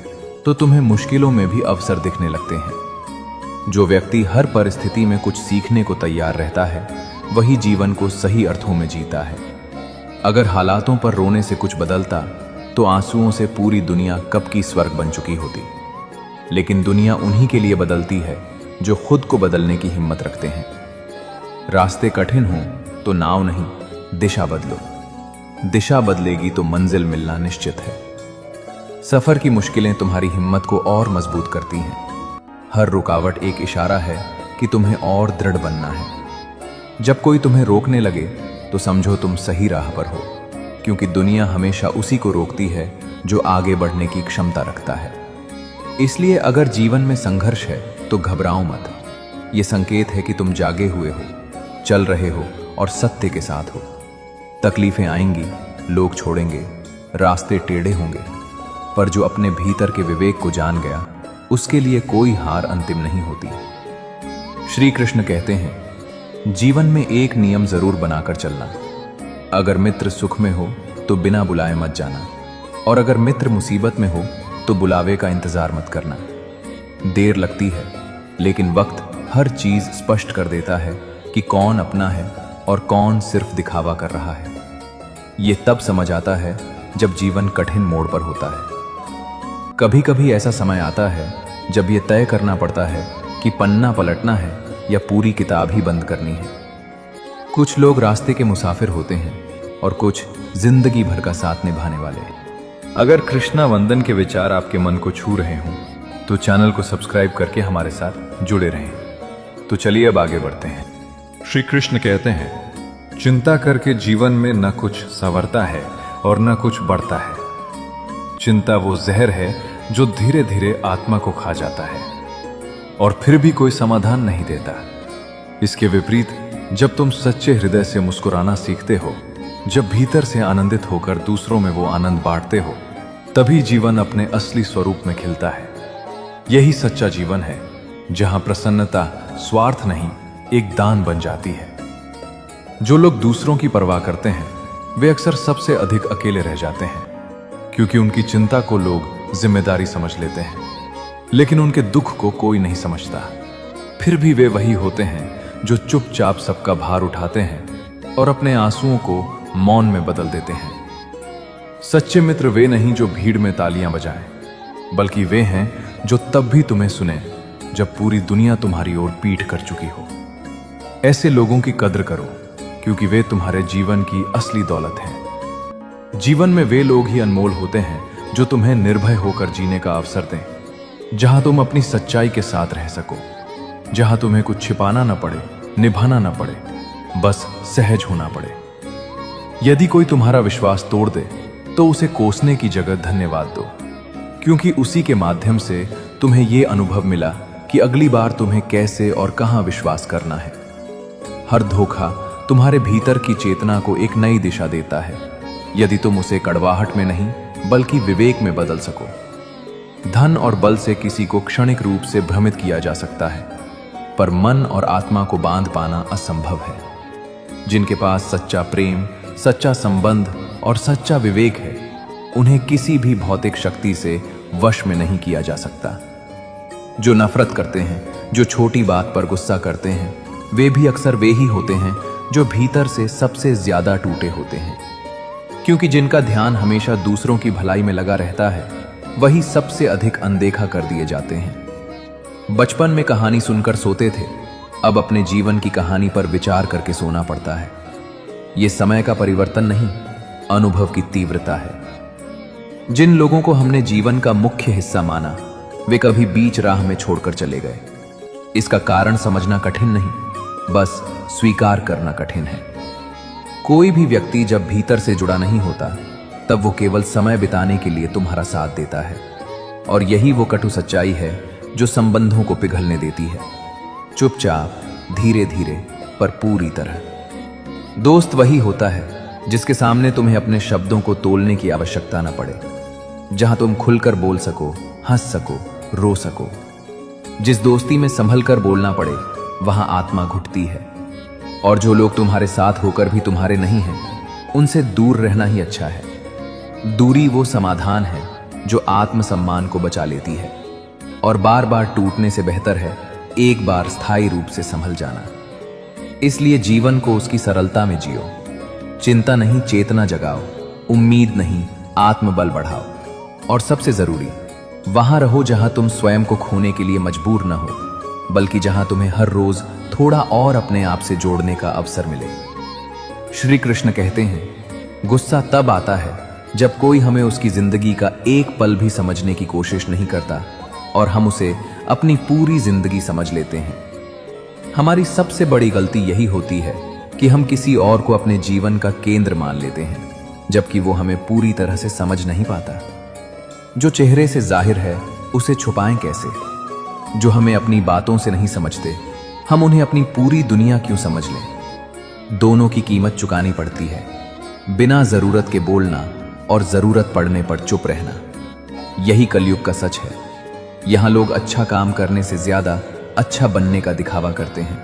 Speaker 2: तो तुम्हें मुश्किलों में भी अवसर दिखने लगते हैं। जो व्यक्ति हर परिस्थिति में कुछ सीखने को तैयार रहता है, वही जीवन को सही अर्थों में जीता है।
Speaker 3: अगर हालातों पर रोने से कुछ बदलता तो आंसुओं से पूरी दुनिया कब की स्वर्ग बन चुकी होती। लेकिन दुनिया उन्हीं के लिए बदलती है जो खुद को बदलने की हिम्मत रखते हैं। रास्ते कठिन हों तो नाव नहीं, दिशा बदलो। दिशा बदलेगी तो मंजिल मिलना निश्चित है। सफर की मुश्किलें तुम्हारी हिम्मत को और मजबूत करती हैं। हर रुकावट एक इशारा है कि तुम्हें और दृढ़ बनना है। जब कोई तुम्हें रोकने लगे तो समझो तुम सही राह पर हो, क्योंकि दुनिया हमेशा उसी को रोकती है जो आगे बढ़ने की क्षमता रखता है। इसलिए अगर जीवन में संघर्ष है तो घबराओ मत। ये संकेत है कि तुम जागे हुए हो, चल रहे हो और सत्य के साथ हो। तकलीफें आएंगी, लोग छोड़ेंगे, रास्ते टेढ़े होंगे, पर जो अपने भीतर के विवेक को जान गया उसके लिए कोई हार अंतिम नहीं होती। श्री कृष्ण कहते हैं, जीवन में एक नियम जरूर बनाकर चलना। अगर मित्र सुख में हो तो बिना बुलाए मत जाना, और अगर मित्र मुसीबत में हो तो बुलावे का इंतजार मत करना। देर लगती है, लेकिन वक्त हर चीज स्पष्ट कर देता है कि कौन अपना है और कौन सिर्फ दिखावा कर रहा है। यह तब समझ आता है जब जीवन कठिन मोड़ पर होता है। कभी कभी ऐसा समय आता है जब यह तय करना पड़ता है कि पन्ना पलटना है या पूरी किताब ही बंद करनी है। कुछ लोग रास्ते के मुसाफिर होते हैं और कुछ जिंदगी भर का साथ निभाने वाले।
Speaker 2: अगर कृष्णा वंदन के विचार आपके मन को छू रहे हों तो चैनल को सब्सक्राइब करके हमारे साथ जुड़े रहें। तो चलिए अब आगे बढ़ते हैं। श्री कृष्ण कहते हैं, चिंता करके जीवन में न कुछ संवरता है और न कुछ बढ़ता है। चिंता वो जहर है जो धीरे धीरे आत्मा को खा जाता है और फिर भी कोई समाधान नहीं देता। इसके विपरीत जब तुम सच्चे हृदय से मुस्कुराना सीखते हो, जब भीतर से आनंदित होकर दूसरों में वो आनंद बांटते हो, तभी जीवन अपने असली स्वरूप में खिलता है। यही सच्चा जीवन है जहां प्रसन्नता स्वार्थ नहीं, एक दान बन जाती है। जो लोग दूसरों की परवाह करते हैं वे अक्सर सबसे अधिक अकेले रह जाते हैं, क्योंकि उनकी चिंता को लोग जिम्मेदारी समझ लेते हैं, लेकिन उनके दुख को कोई नहीं समझता। फिर भी वे वही होते हैं जो चुपचाप सबका भार उठाते हैं और अपने आंसुओं को मौन में बदल देते हैं। सच्चे मित्र वे नहीं जो भीड़ में तालियां बजाएं, बल्कि वे हैं जो तब भी तुम्हें सुने जब पूरी दुनिया तुम्हारी ओर पीठ कर चुकी हो। ऐसे लोगों की कद्र करो, क्योंकि वे तुम्हारे जीवन की असली दौलत हैं। जीवन में वे लोग ही अनमोल होते हैं जो तुम्हें निर्भय होकर जीने का अवसर दें, जहां तुम अपनी सच्चाई के साथ रह सको, जहां तुम्हें कुछ छिपाना न पड़े, निभाना न पड़े, बस सहज होना पड़े। यदि कोई तुम्हारा विश्वास तोड़ दे तो उसे कोसने की जगह धन्यवाद दो, क्योंकि उसी के माध्यम से तुम्हें यह अनुभव मिला कि अगली बार तुम्हें कैसे और कहां विश्वास करना है। हर धोखा तुम्हारे भीतर की चेतना को एक नई दिशा देता है, यदि तुम उसे कड़वाहट में नहीं बल्कि विवेक में बदल सको। धन और बल से किसी को क्षणिक रूप से भ्रमित किया जा सकता है, पर मन और आत्मा को बांध पाना असंभव है। जिनके पास सच्चा प्रेम, सच्चा संबंध और सच्चा विवेक है, उन्हें किसी भी भौतिक शक्ति से वश में नहीं किया जा सकता। जो नफरत करते हैं, जो छोटी बात पर गुस्सा करते हैं, वे भी अक्सर वे ही होते हैं जो भीतर से सबसे ज्यादा टूटे होते हैं, क्योंकि जिनका ध्यान हमेशा दूसरों की भलाई में लगा रहता है, वही सबसे अधिक अनदेखा कर दिए जाते हैं। बचपन में कहानी सुनकर सोते थे, अब अपने जीवन की कहानी पर विचार करके सोना पड़ता है। यह समय का परिवर्तन नहीं, अनुभव की तीव्रता है। जिन लोगों को हमने जीवन का मुख्य हिस्सा माना, वे कभी बीच राह में छोड़कर चले गए। इसका कारण समझना कठिन नहीं, बस स्वीकार करना कठिन है। कोई भी व्यक्ति जब भीतर से जुड़ा नहीं होता, तब वो केवल समय बिताने के लिए तुम्हारा साथ देता है, और यही वो कटु सच्चाई है जो संबंधों को पिघलने देती है, चुपचाप, धीरे धीरे, पर पूरी तरह। दोस्त वही होता है जिसके सामने तुम्हें अपने शब्दों को तोलने की आवश्यकता न पड़े, जहां तुम खुलकर बोल सको, हंस सको, रो सको। जिस दोस्ती में संभल कर बोलना पड़े, वहां आत्मा घुटती है, और जो लोग तुम्हारे साथ होकर भी तुम्हारे नहीं हैं, उनसे दूर रहना ही अच्छा है। दूरी वो समाधान है जो आत्मसम्मान को बचा लेती है, और बार बार टूटने से बेहतर है एक बार स्थायी रूप से संभल जाना। इसलिए जीवन को उसकी सरलता में जियो,
Speaker 3: चिंता नहीं, चेतना जगाओ। उम्मीद नहीं, आत्मबल बढ़ाओ। और सबसे जरूरी, वहां रहो जहां तुम स्वयं को खोने के लिए मजबूर न हो, बल्कि जहां तुम्हें हर रोज थोड़ा और अपने आप से जोड़ने का अवसर मिले। श्री कृष्ण कहते हैं, गुस्सा तब आता है जब कोई हमें उसकी जिंदगी का एक पल भी समझने की कोशिश नहीं करता और हम उसे अपनी पूरी जिंदगी समझ लेते हैं। हमारी सबसे बड़ी गलती यही होती है कि हम किसी और को अपने जीवन का केंद्र मान लेते हैं, जबकि वो हमें पूरी तरह से समझ नहीं पाता। जो चेहरे से जाहिर है उसे छुपाएं कैसे? जो हमें अपनी बातों से नहीं समझते, हम उन्हें अपनी पूरी दुनिया क्यों समझ लें? दोनों की कीमत चुकानी पड़ती है, बिना जरूरत के बोलना और जरूरत पड़ने पर चुप रहना। यही कलयुग का सच है। यहां लोग अच्छा काम करने से ज्यादा अच्छा बनने का दिखावा करते हैं।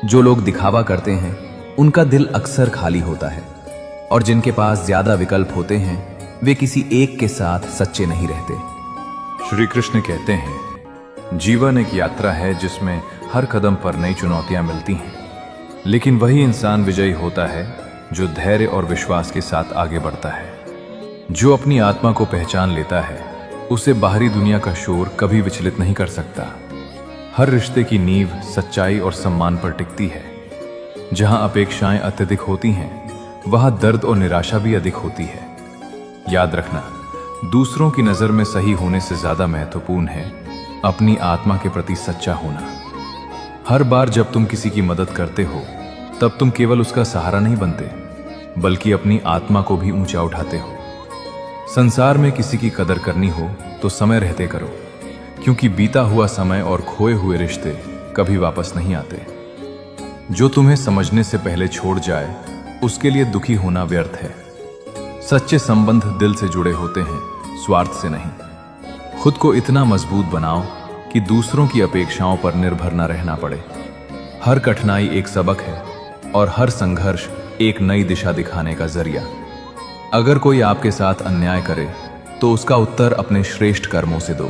Speaker 3: जो लोग दिखावा करते हैं उनका दिल अक्सर खाली होता है, और जिनके पास ज्यादा विकल्प होते हैं वे किसी एक के साथ सच्चे नहीं रहते।
Speaker 2: श्री कृष्ण कहते हैं, जीवन एक यात्रा है जिसमें हर कदम पर नई चुनौतियां मिलती हैं, लेकिन वही इंसान विजयी होता है जो धैर्य और विश्वास के साथ आगे बढ़ता है। जो अपनी आत्मा को पहचान लेता है उसे बाहरी दुनिया का शोर कभी विचलित नहीं कर सकता। हर रिश्ते की नींव सच्चाई और सम्मान पर टिकती है। जहां अपेक्षाएं अत्यधिक होती हैं वहां दर्द और निराशा भी अधिक होती है। याद रखना, दूसरों की नजर में सही होने से ज्यादा महत्वपूर्ण है अपनी आत्मा के प्रति सच्चा होना। हर बार जब तुम किसी की मदद करते हो तब तुम केवल उसका सहारा नहीं बनते, बल्कि अपनी आत्मा को भी ऊंचा उठाते हो। संसार में किसी की कदर करनी हो तो समय रहते करो, क्योंकि बीता हुआ समय और खोए हुए रिश्ते कभी वापस नहीं आते। जो तुम्हें समझने से पहले छोड़ जाए उसके लिए दुखी होना व्यर्थ है। सच्चे संबंध दिल से जुड़े होते हैं, स्वार्थ से नहीं। खुद को इतना मजबूत बनाओ कि दूसरों की अपेक्षाओं पर निर्भर न रहना पड़े। हर कठिनाई एक सबक है और हर संघर्ष एक नई दिशा दिखाने का जरिया। अगर कोई आपके साथ अन्याय करे तो उसका उत्तर अपने श्रेष्ठ कर्मों से दो,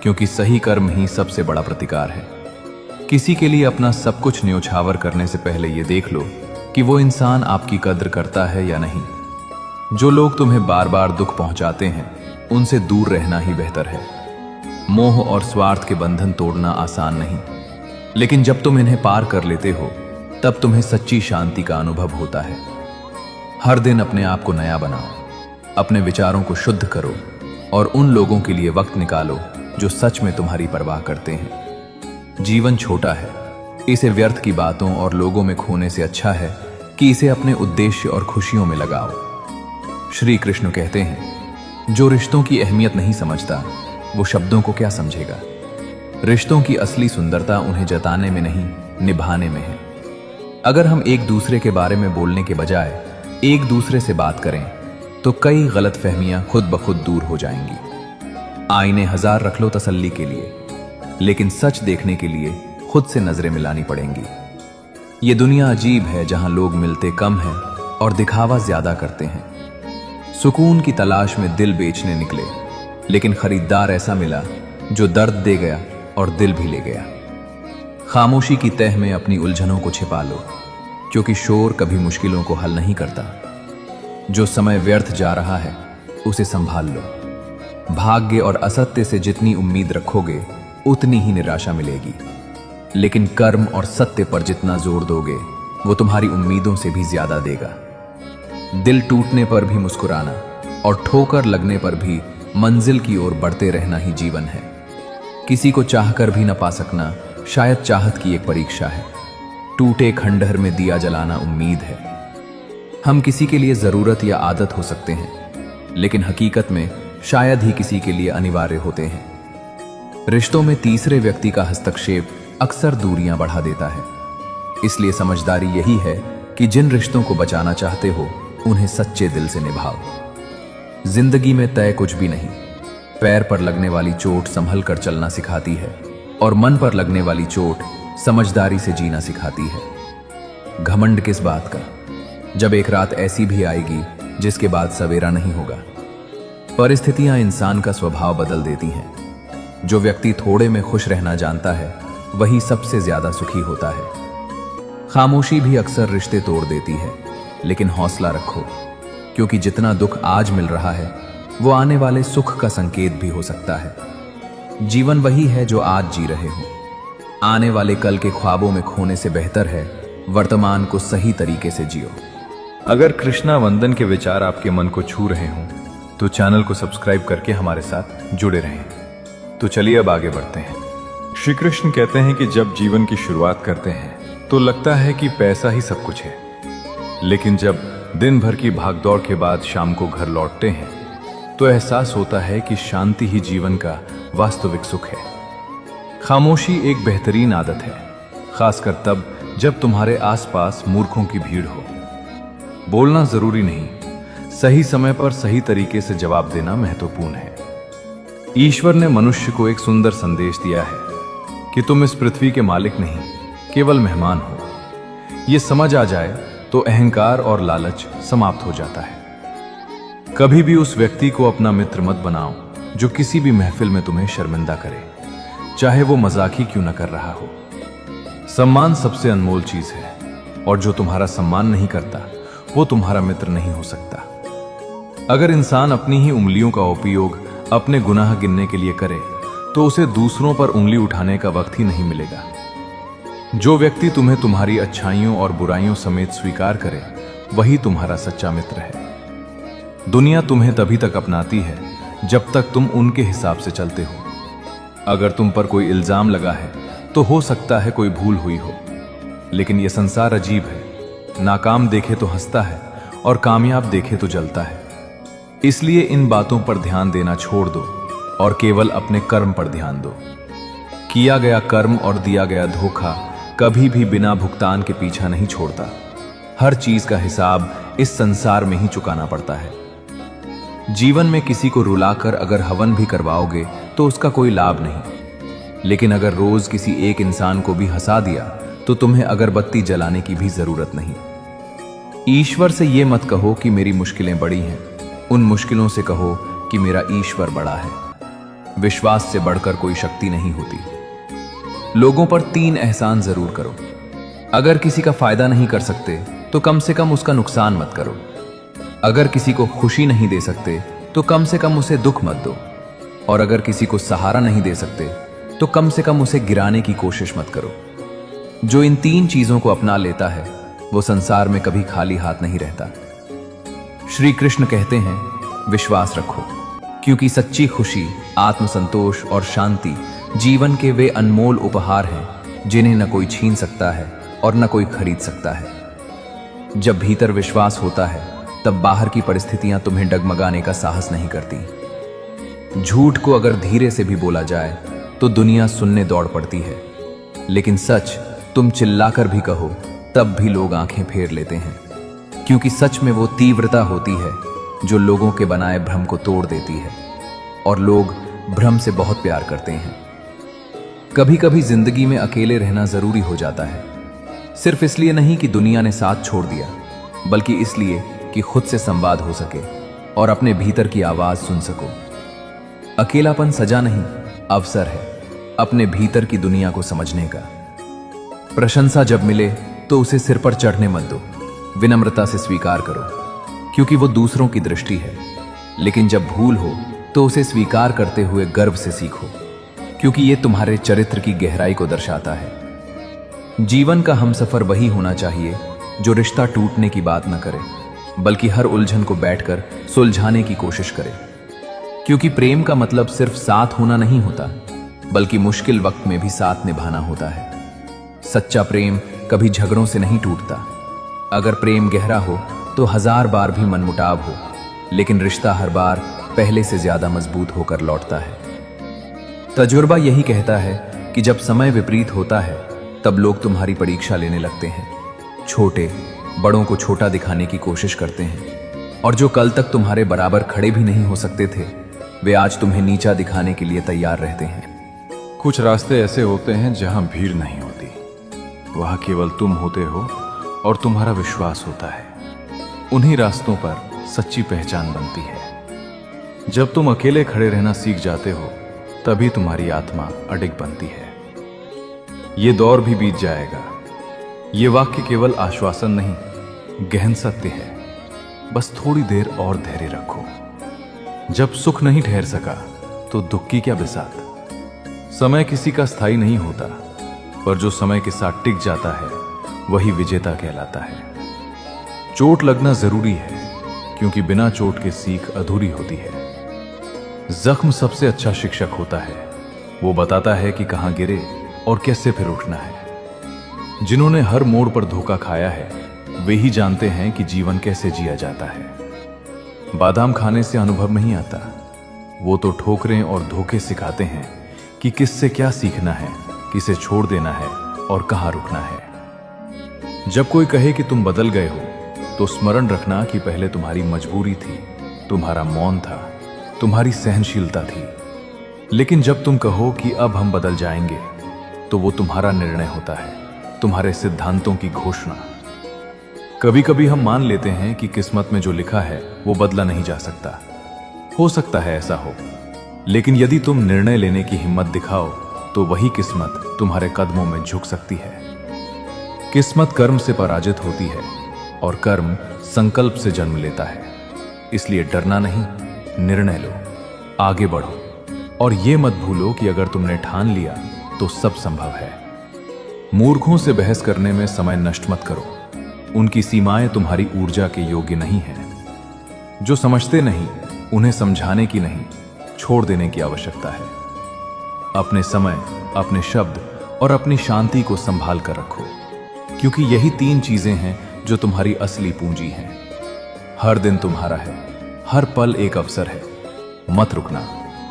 Speaker 2: क्योंकि सही कर्म ही सबसे बड़ा प्रतिकार है। किसी के लिए अपना सब कुछ न्योछावर करने से पहले यह देख लो कि वो इंसान आपकी कद्र करता है या नहीं। जो लोग तुम्हें बार बार दुख पहुंचाते हैं उनसे दूर रहना ही बेहतर है। मोह और स्वार्थ के बंधन तोड़ना आसान नहीं, लेकिन जब तुम इन्हें पार कर लेते हो तब तुम्हें सच्ची शांति का अनुभव होता है। हर दिन अपने आप को नया बनाओ, अपने विचारों को शुद्ध करो और उन लोगों के लिए वक्त निकालो जो सच में तुम्हारी परवाह करते हैं। जीवन छोटा है, इसे व्यर्थ की बातों और लोगों में खोने से अच्छा है कि इसे अपने उद्देश्य और खुशियों में लगाओ। श्री कृष्ण कहते हैं, जो रिश्तों की अहमियत नहीं समझता वो शब्दों को क्या समझेगा। रिश्तों की असली सुंदरता उन्हें जताने में नहीं, निभाने में है। अगर हम एक दूसरे के बारे में बोलने के बजाय एक दूसरे से बात करें तो कई गलतफहमियां खुद ब खुद दूर हो जाएंगी। आईने हजार रख लो तसल्ली के लिए, लेकिन सच देखने के लिए खुद से नजरें मिलानी पड़ेंगी। ये दुनिया अजीब है जहां लोग मिलते कम हैं और दिखावा ज्यादा करते हैं। सुकून की तलाश में दिल बेचने निकले, लेकिन खरीदार ऐसा मिला जो दर्द दे गया और दिल भी ले गया। खामोशी की तह में अपनी उलझनों को छिपा लो, क्योंकि शोर कभी मुश्किलों को हल नहीं करता। जो समय व्यर्थ जा रहा है उसे संभाल लो। भाग्य और असत्य से जितनी उम्मीद रखोगे उतनी ही निराशा मिलेगी, लेकिन कर्म और सत्य पर जितना जोर दोगे वो तुम्हारी उम्मीदों से भी ज्यादा देगा। दिल टूटने पर भी मुस्कुराना और ठोकर लगने पर भी मंजिल की ओर बढ़ते रहना ही जीवन है। किसी को चाहकर भी न पा सकना शायद चाहत की एक परीक्षा है। टूटे खंडहर में दिया जलाना उम्मीद है। हम किसी के लिए जरूरत या आदत हो सकते हैं, लेकिन हकीकत में शायद ही किसी के लिए अनिवार्य होते हैं। रिश्तों में तीसरे व्यक्ति का हस्तक्षेप अक्सर दूरियां बढ़ा देता है। इसलिए समझदारी यही है कि जिन रिश्तों को बचाना चाहते हो उन्हें सच्चे दिल से निभाओ। जिंदगी में तय कुछ भी नहीं। पैर पर लगने वाली चोट संभल कर चलना सिखाती है और मन पर लगने वाली चोट समझदारी से जीना सिखाती है। घमंड किस बात का, जब एक रात ऐसी भी आएगी जिसके बाद सवेरा नहीं होगा। परिस्थितियां इंसान का स्वभाव बदल देती हैं। जो व्यक्ति थोड़े में खुश रहना जानता है वही सबसे ज्यादा सुखी होता है। खामोशी भी अक्सर रिश्ते तोड़ देती है,
Speaker 3: लेकिन हौसला रखो, क्योंकि जितना दुख आज मिल रहा है वो आने वाले सुख का संकेत भी हो सकता है। जीवन वही है जो आज जी रहे हो। आने वाले कल के ख्वाबों में खोने से बेहतर है वर्तमान को सही तरीके से जियो।
Speaker 2: अगर कृष्णा वंदन के विचार आपके मन को छू रहे हों तो चैनल को सब्सक्राइब करके हमारे साथ जुड़े रहें। तो चलिए अब आगे बढ़ते हैं। श्री कृष्ण कहते हैं कि जब जीवन की शुरुआत करते हैं तो लगता है कि पैसा ही सब कुछ है, लेकिन जब दिन भर की भागदौड़ के बाद शाम को घर लौटते हैं तो एहसास होता है कि शांति ही जीवन का वास्तविक सुख है। खामोशी एक बेहतरीन आदत है, खासकर तब जब तुम्हारे आसपास मूर्खों की भीड़ हो। बोलना जरूरी नहीं, सही समय पर सही तरीके से जवाब देना महत्वपूर्ण है। ईश्वर ने मनुष्य को एक सुंदर संदेश दिया है कि तुम इस पृथ्वी के मालिक नहीं, केवल मेहमान हो। यह समझ आ जाए तो अहंकार और लालच समाप्त हो जाता है। कभी भी उस व्यक्ति को अपना मित्र मत बनाओ जो किसी भी महफिल में तुम्हें शर्मिंदा करे, चाहे वो मजाक ही क्यों न कर रहा हो। सम्मान सबसे अनमोल चीज है, और जो तुम्हारा सम्मान नहीं करता वो तुम्हारा मित्र नहीं हो सकता। अगर इंसान अपनी ही उंगलियों का उपयोग अपने गुनाह गिनने के लिए करे तो उसे दूसरों पर उंगली उठाने का वक्त ही नहीं मिलेगा। जो व्यक्ति तुम्हें तुम्हारी अच्छाइयों और बुराइयों समेत स्वीकार करे वही तुम्हारा सच्चा मित्र है। दुनिया तुम्हें तभी तक अपनाती है जब तक तुम उनके हिसाब से चलते हो। अगर तुम पर कोई इल्जाम लगा है तो हो सकता है कोई भूल हुई हो, लेकिन यह संसार अजीब है। नाकाम देखे तो हंसता है और कामयाब देखे तो जलता है। इसलिए इन बातों पर ध्यान देना छोड़ दो और केवल अपने कर्म पर ध्यान दो। किया गया कर्म और दिया गया धोखा कभी भी बिना भुगतान के पीछा नहीं छोड़ता। हर चीज का हिसाब इस संसार में ही चुकाना पड़ता है। जीवन में किसी को रुलाकर अगर हवन भी करवाओगे तो उसका कोई लाभ नहीं, लेकिन अगर रोज किसी एक इंसान को भी हंसा दिया तो तुम्हें अगरबत्ती जलाने की भी जरूरत नहीं। ईश्वर से यह मत कहो कि मेरी मुश्किलें बड़ी हैं, उन मुश्किलों से कहो कि मेरा ईश्वर बड़ा है। विश्वास से बढ़कर कोई शक्ति नहीं होती। लोगों पर 3 एहसान जरूर करो। अगर किसी का फायदा नहीं कर सकते तो कम से कम उसका नुकसान मत करो। अगर किसी को खुशी नहीं दे सकते तो कम से कम उसे दुख मत दो। और अगर किसी को सहारा नहीं दे सकते तो कम से कम उसे गिराने की कोशिश मत करो। जो इन 3 चीजों को अपना लेता है वो संसार में कभी खाली हाथ नहीं रहता। श्री कृष्ण कहते हैं, विश्वास रखो, क्योंकि सच्ची खुशी, आत्मसंतोष और शांति जीवन के वे अनमोल उपहार हैं जिन्हें न कोई छीन सकता है और न कोई खरीद सकता है। जब भीतर विश्वास होता है तब बाहर की परिस्थितियां तुम्हें डगमगाने का साहस नहीं करती। झूठ को अगर धीरे से भी बोला जाए तो दुनिया सुनने दौड़ पड़ती है, लेकिन सच तुम चिल्लाकर भी कहो तब भी लोग आंखें फेर लेते हैं, क्योंकि सच में वो तीव्रता होती है जो लोगों के बनाए भ्रम को तोड़ देती है, और लोग भ्रम से बहुत प्यार करते हैं। कभी कभी जिंदगी में अकेले रहना जरूरी हो जाता है, सिर्फ इसलिए नहीं कि दुनिया ने साथ छोड़ दिया, बल्कि इसलिए कि खुद से संवाद हो सके और अपने भीतर की आवाज सुन सको। अकेलापन सजा नहीं, अवसर है अपने भीतर की दुनिया को समझने का। प्रशंसा जब मिले तो उसे सिर पर चढ़ने मत दो, विनम्रता से स्वीकार करो, क्योंकि वो दूसरों की दृष्टि है। लेकिन जब भूल हो तो उसे स्वीकार करते हुए गर्व से सीखो, क्योंकि ये तुम्हारे चरित्र की गहराई को दर्शाता है। जीवन का हमसफर वही होना चाहिए जो रिश्ता टूटने की बात न करे, बल्कि हर उलझन को बैठकर सुलझाने की कोशिश करे। क्योंकि प्रेम का मतलब सिर्फ साथ होना नहीं होता, बल्कि मुश्किल वक्त में भी साथ निभाना होता है। सच्चा प्रेम कभी झगड़ों से नहीं टूटता। अगर प्रेम गहरा हो तो 1000 बार भी मनमुटाव हो, लेकिन रिश्ता हर बार पहले से ज्यादा मजबूत होकर लौटता है। तजुर्बा यही कहता है कि जब समय विपरीत होता है तब लोग तुम्हारी परीक्षा लेने लगते हैं। छोटे बड़ों को छोटा दिखाने की कोशिश करते हैं, और जो कल तक तुम्हारे बराबर खड़े भी नहीं हो सकते थे वे आज तुम्हें नीचा दिखाने के लिए तैयार रहते हैं। कुछ रास्ते ऐसे होते हैं जहां भीड़ नहीं होती, वहां केवल तुम होते हो और तुम्हारा विश्वास होता है। उन्हीं रास्तों पर सच्ची पहचान बनती है। जब तुम अकेले खड़े रहना सीख जाते हो तभी तुम्हारी आत्मा अडिग बनती है। ये दौर भी बीत जाएगा। ये वाक्य केवल आश्वासन नहीं गहन सत्य है। बस थोड़ी देर और धैर्य रखो। जब सुख नहीं ठहर सका तो दुख की क्या बिसात। समय किसी का स्थायी नहीं होता, पर जो समय के साथ टिक जाता है वही विजेता कहलाता है। चोट लगना जरूरी है, क्योंकि बिना चोट के सीख अधूरी होती है। जख्म सबसे अच्छा शिक्षक होता है। वो बताता है कि कहां गिरे और कैसे फिर उठना है। जिन्होंने हर मोड़ पर धोखा खाया है वे ही जानते हैं कि जीवन कैसे जिया जाता है। बादाम खाने से अनुभव नहीं आता, वो तो ठोकरें और धोखे सिखाते हैं कि किससे क्या सीखना है, किसे छोड़ देना है और कहां रुकना है। जब कोई कहे कि तुम बदल गए हो तो स्मरण रखना कि पहले तुम्हारी मजबूरी थी, तुम्हारा मौन था, तुम्हारी सहनशीलता थी। लेकिन जब तुम कहो कि अब हम बदल जाएंगे तो वो तुम्हारा निर्णय होता है, तुम्हारे सिद्धांतों की घोषणा। कभी कभी हम मान लेते हैं कि किस्मत में जो लिखा है वो बदला नहीं जा सकता। हो सकता है ऐसा हो, लेकिन यदि तुम निर्णय लेने की हिम्मत दिखाओ तो वही किस्मत तुम्हारे कदमों में झुक सकती है। किस्मत कर्म से पराजित होती है और कर्म संकल्प से जन्म लेता है। इसलिए डरना नहीं, निर्णय लो, आगे बढ़ो और ये मत भूलो कि अगर तुमने ठान लिया तो सब संभव है। मूर्खों से बहस करने में समय नष्ट मत करो। उनकी सीमाएं तुम्हारी ऊर्जा के योग्य नहीं है। जो समझते नहीं उन्हें समझाने की नहीं, छोड़ देने की आवश्यकता है। अपने समय, अपने शब्द और अपनी शांति को संभाल कर रखो, क्योंकि यही 3 चीजें हैं जो तुम्हारी असली पूंजी हैं। हर दिन तुम्हारा है, हर पल एक अवसर है। मत रुकना,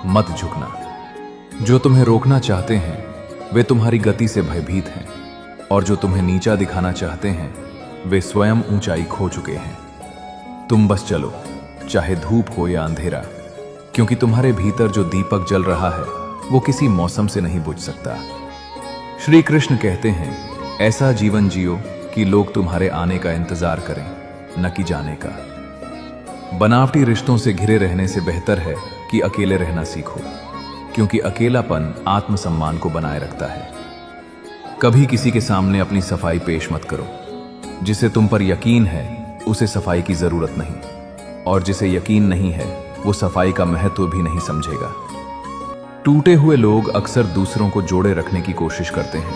Speaker 2: मत झुकना। जो तुम्हें रोकना चाहते हैं वे तुम्हारी गति से भयभीत हैं, और जो तुम्हें नीचा दिखाना चाहते हैं वे स्वयं ऊंचाई खो चुके हैं। तुम बस चलो, चाहे धूप हो या अंधेरा, क्योंकि तुम्हारे भीतर जो दीपक जल रहा है वो किसी मौसम से नहीं बुझ सकता। श्री कृष्ण कहते हैं, ऐसा जीवन जियो कि लोग तुम्हारे आने का इंतजार करें, न कि जाने का। बनावटी रिश्तों से घिरे रहने से बेहतर है कि अकेले रहना सीखो, क्योंकि अकेलापन आत्मसम्मान को बनाए रखता है। कभी किसी के सामने अपनी सफाई पेश मत करो। जिसे तुम पर यकीन है उसे सफाई की जरूरत नहीं, और जिसे यकीन नहीं है वो सफाई का महत्व भी नहीं समझेगा। टूटे हुए लोग अक्सर दूसरों को जोड़े रखने की कोशिश करते हैं,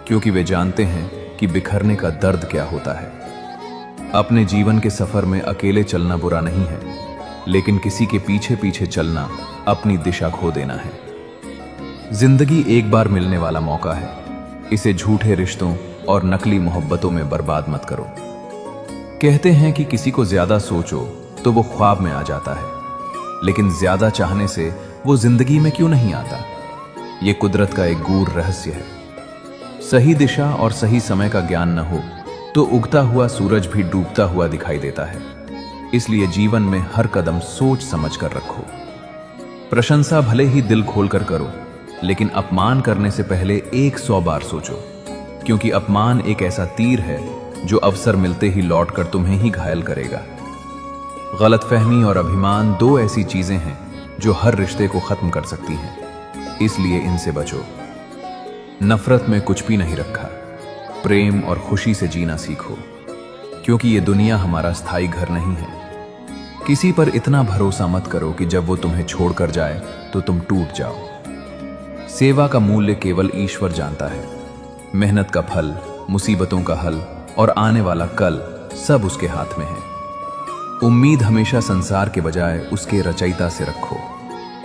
Speaker 2: क्योंकि वे जानते हैं कि बिखरने का दर्द क्या होता है। अपने जीवन के सफर में अकेले चलना बुरा नहीं है, लेकिन किसी के पीछे पीछे चलना अपनी दिशा खो देना है। जिंदगी एक बार मिलने वाला मौका है, इसे झूठे रिश्तों और नकली मोहब्बतों में बर्बाद मत करो। कहते हैं कि किसी को ज्यादा सोचो तो वो ख्वाब में आ जाता है, लेकिन ज्यादा चाहने से वो जिंदगी में क्यों नहीं आता? ये कुदरत का एक गूढ़ रहस्य है। सही दिशा और सही समय का ज्ञान न हो तो उगता हुआ सूरज भी डूबता हुआ दिखाई देता है। इसलिए जीवन में हर कदम सोच समझ कर रखो। प्रशंसा भले ही दिल खोलकर करो, लेकिन अपमान करने से पहले 100 बार सोचो, क्योंकि अपमान एक ऐसा तीर है जो अवसर मिलते ही लौटकर तुम्हें ही घायल करेगा। गलतफहमी और अभिमान 2 ऐसी चीजें हैं जो हर रिश्ते को खत्म कर सकती हैं, इसलिए इनसे बचो। नफरत में कुछ भी नहीं रखा। प्रेम और खुशी से जीना सीखो, क्योंकि ये दुनिया हमारा स्थायी घर नहीं है। किसी पर इतना भरोसा मत करो कि जब वो तुम्हें छोड़कर जाए तो तुम टूट जाओ। सेवा का मूल्य केवल ईश्वर जानता है। मेहनत का फल, मुसीबतों का हल और आने वाला कल सब उसके हाथ में है। उम्मीद हमेशा संसार के बजाय उसके रचयिता से रखो।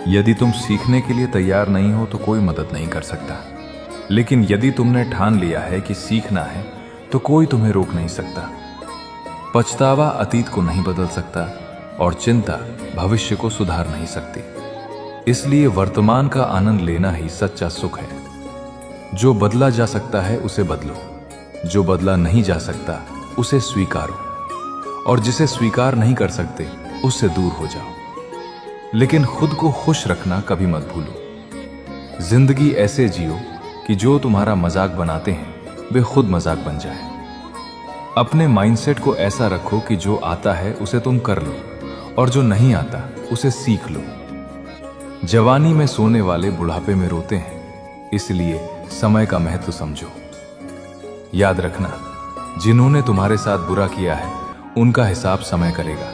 Speaker 2: यदि तुम सीखने के लिए तैयार नहीं हो तो कोई मदद नहीं कर सकता, लेकिन यदि तुमने ठान लिया है कि सीखना है तो कोई तुम्हें रोक नहीं सकता। पछतावा अतीत को नहीं बदल सकता और चिंता भविष्य को सुधार नहीं सकती। इसलिए वर्तमान का आनंद लेना ही सच्चा सुख है। जो बदला जा सकता है उसे बदलो, जो बदला नहीं जा सकता उसे स्वीकारो, और जिसे स्वीकार नहीं कर सकते उससे दूर हो जाओ। लेकिन खुद को खुश रखना कभी मत भूलो। जिंदगी ऐसे जियो कि जो तुम्हारा मजाक बनाते हैं वे खुद मजाक बन जाए। अपने माइंडसेट को ऐसा रखो कि जो आता है उसे तुम कर लो और जो नहीं आता उसे सीख लो। जवानी में सोने वाले बुढ़ापे में रोते हैं, इसलिए समय का महत्व समझो। याद रखना, जिन्होंने तुम्हारे साथ बुरा किया है उनका हिसाब समय करेगा।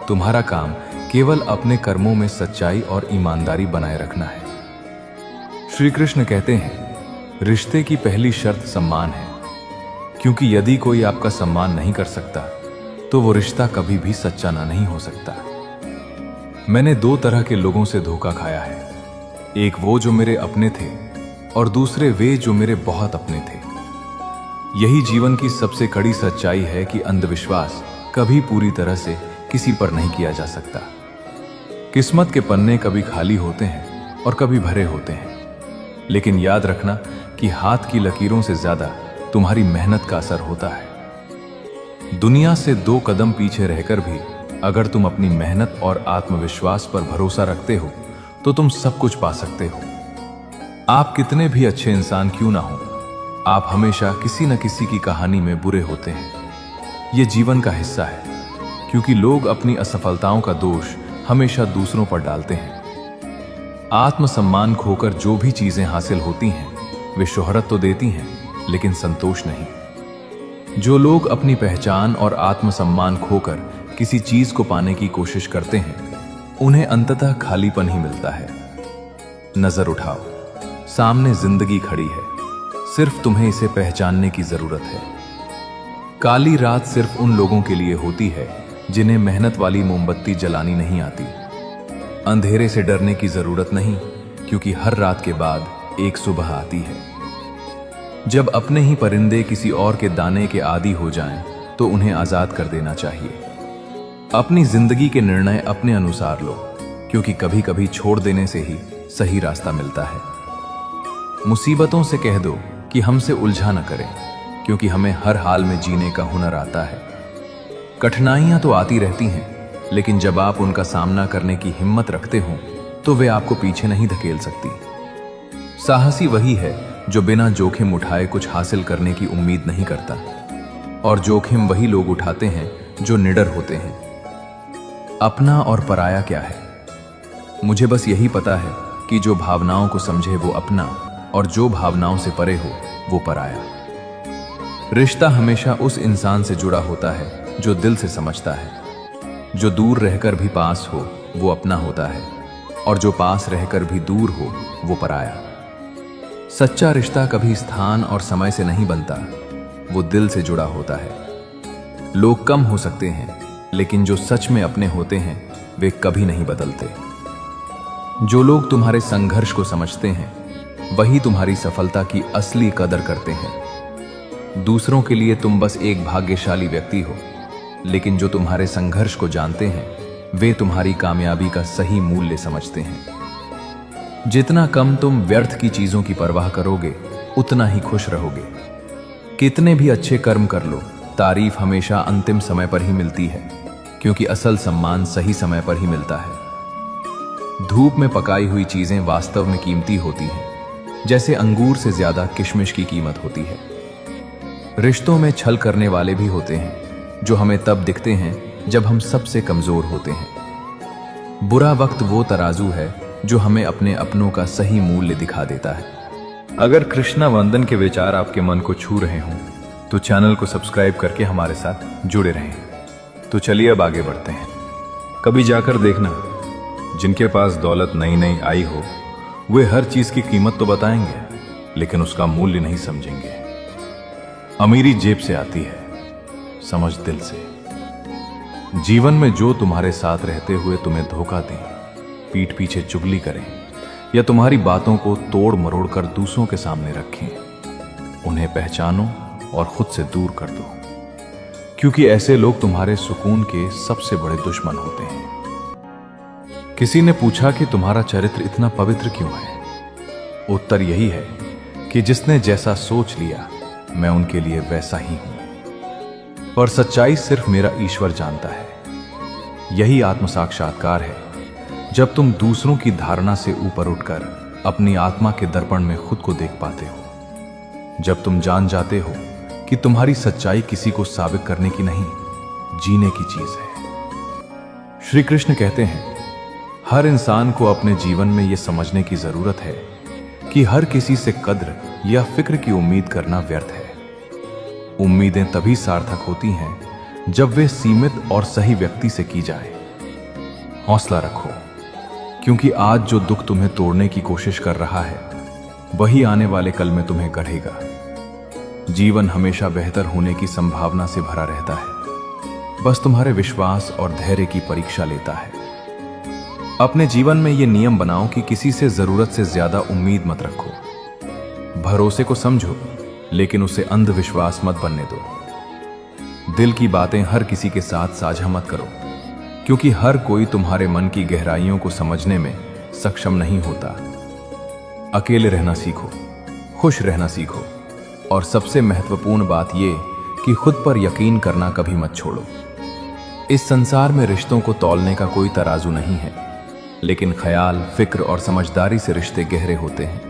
Speaker 2: तुम्हारा काम केवल अपने कर्मों में सच्चाई और ईमानदारी बनाए रखना है। श्री कृष्ण कहते हैं, रिश्ते की पहली शर्त सम्मान है, क्योंकि यदि कोई आपका सम्मान नहीं कर सकता तो वो रिश्ता कभी भी सच्चा नहीं हो सकता। मैंने दो तरह के लोगों से धोखा खाया है, एक वो जो मेरे अपने थे और दूसरे वे जो मेरे बहुत अपने थे। यही जीवन की सबसे कड़ी सच्चाई है कि अंधविश्वास कभी पूरी तरह से किसी पर नहीं किया जा सकता। किस्मत के पन्ने कभी खाली होते हैं और कभी भरे होते हैं, लेकिन याद रखना कि हाथ की लकीरों से ज्यादा तुम्हारी मेहनत का असर होता है। दुनिया से 2 कदम पीछे रहकर भी अगर तुम अपनी मेहनत और आत्मविश्वास पर भरोसा रखते हो तो तुम सब कुछ पा सकते हो। आप कितने भी अच्छे इंसान क्यों ना हो, आप हमेशा किसी न किसी की कहानी में बुरे होते हैं। यह जीवन का हिस्सा है, क्योंकि लोग अपनी असफलताओं का दोष हमेशा दूसरों पर डालते हैं। आत्मसम्मान खोकर जो भी चीजें हासिल होती हैं वे शोहरत तो देती हैं, लेकिन संतोष नहीं। जो लोग अपनी पहचान और आत्मसम्मान खोकर किसी चीज को पाने की कोशिश करते हैं उन्हें अंततः खालीपन ही मिलता है। नजर उठाओ, सामने जिंदगी खड़ी है, सिर्फ तुम्हें इसे पहचानने की जरूरत है। काली रात सिर्फ उन लोगों के लिए होती है जिन्हें मेहनत वाली मोमबत्ती जलानी नहीं आती। अंधेरे से डरने की जरूरत नहीं, क्योंकि हर रात के बाद एक सुबह आती है। जब अपने ही परिंदे किसी और के दाने के आदी हो जाएं, तो उन्हें आजाद कर देना चाहिए। अपनी जिंदगी के निर्णय अपने अनुसार लो, क्योंकि कभी कभी छोड़ देने से ही सही रास्ता मिलता है। मुसीबतों से कह दो कि हमसे उलझा न करें, क्योंकि हमें हर हाल में जीने का हुनर आता है। कठिनाइयां तो आती रहती हैं, लेकिन जब आप उनका सामना करने की हिम्मत रखते हो तो वे आपको पीछे नहीं धकेल सकती। साहसी वही है जो बिना जोखिम उठाए कुछ हासिल करने की उम्मीद नहीं करता, और जोखिम वही लोग उठाते हैं जो निडर होते हैं। अपना और पराया क्या है? मुझे बस यही पता है कि जो भावनाओं को समझे वो अपना, और जो भावनाओं से परे हो वो पराया। रिश्ता हमेशा उस इंसान से जुड़ा होता है जो दिल से समझता है। जो दूर रहकर भी पास हो वो अपना होता है, और जो पास रहकर भी दूर हो वो पराया। सच्चा रिश्ता कभी स्थान और समय से नहीं बनता, वो दिल से जुड़ा होता है। लोग कम हो सकते हैं, लेकिन जो सच में अपने होते हैं वे कभी नहीं बदलते। जो लोग तुम्हारे संघर्ष को समझते हैं वही तुम्हारी सफलता की असली कदर करते हैं। दूसरों के लिए तुम बस एक भाग्यशाली व्यक्ति हो, लेकिन जो तुम्हारे संघर्ष को जानते हैं वे तुम्हारी कामयाबी का सही मूल्य समझते हैं। जितना कम तुम व्यर्थ की चीजों की परवाह करोगे उतना ही खुश रहोगे। कितने भी अच्छे कर्म कर लो, तारीफ हमेशा अंतिम समय पर ही मिलती है, क्योंकि असल सम्मान सही समय पर ही मिलता है। धूप में पकाई हुई चीजें वास्तव में कीमती होती हैं, जैसे अंगूर से ज्यादा किशमिश की कीमत होती है। रिश्तों में छल करने वाले भी होते हैं, जो हमें तब दिखते हैं जब हम सबसे कमजोर होते हैं। बुरा वक्त वो तराजू है जो हमें अपने अपनों का सही मूल्य दिखा देता है।
Speaker 1: अगर कृष्णा वंदन के विचार आपके मन को छू रहे हों तो चैनल को सब्सक्राइब करके हमारे साथ जुड़े रहें। तो चलिए अब आगे बढ़ते हैं। कभी जाकर देखना, जिनके पास दौलत नई नई आई हो वे हर चीज की कीमत तो बताएंगे, लेकिन उसका मूल्य नहीं समझेंगे। अमीरी जेब से आती है, समझ दिल से। जीवन में जो तुम्हारे साथ रहते हुए तुम्हें धोखा दें, पीठ पीछे चुगली करें या तुम्हारी बातों को तोड़ मरोड़ कर दूसरों के सामने रखें, उन्हें पहचानो और खुद से दूर कर दो, क्योंकि ऐसे लोग तुम्हारे सुकून के सबसे बड़े दुश्मन होते हैं। किसी ने पूछा कि तुम्हारा चरित्र इतना पवित्र क्यों है? उत्तर यही है कि जिसने जैसा सोच लिया मैं उनके लिए वैसा ही हूं, पर सच्चाई सिर्फ मेरा ईश्वर जानता है। यही आत्म साक्षात्कार है, जब तुम दूसरों की धारणा से ऊपर उठकर अपनी आत्मा के दर्पण में खुद को देख पाते हो। जब तुम जान जाते हो कि तुम्हारी सच्चाई किसी को साबित करने की नहीं, जीने की चीज है। श्री कृष्ण कहते हैं, हर इंसान को अपने जीवन में यह समझने की जरूरत है कि हर किसी से कद्र या फिक्र की उम्मीद करना व्यर्थ है। उम्मीदें तभी सार्थक होती हैं
Speaker 2: जब वे सीमित और सही व्यक्ति से की जाए। हौसला रखो, क्योंकि आज जो दुख तुम्हें तोड़ने की कोशिश कर रहा है वही आने वाले कल में तुम्हें गढ़ेगा। जीवन हमेशा बेहतर होने की संभावना से भरा रहता है, बस तुम्हारे विश्वास और धैर्य की परीक्षा लेता है। अपने जीवन में यह नियम बनाओ कि किसी से जरूरत से ज्यादा उम्मीद मत रखो। भरोसे को समझो, लेकिन उसे अंधविश्वास मत बनने दो। दिल की बातें हर किसी के साथ साझा मत करो, क्योंकि हर कोई तुम्हारे मन की गहराइयों को समझने में सक्षम नहीं होता। अकेले रहना सीखो, खुश रहना सीखो, और सबसे महत्वपूर्ण बात यह कि खुद पर यकीन करना कभी मत छोड़ो। इस संसार में रिश्तों को तौलने का कोई तराजू नहीं है, लेकिन ख्याल, फिक्र और समझदारी से रिश्ते गहरे होते हैं।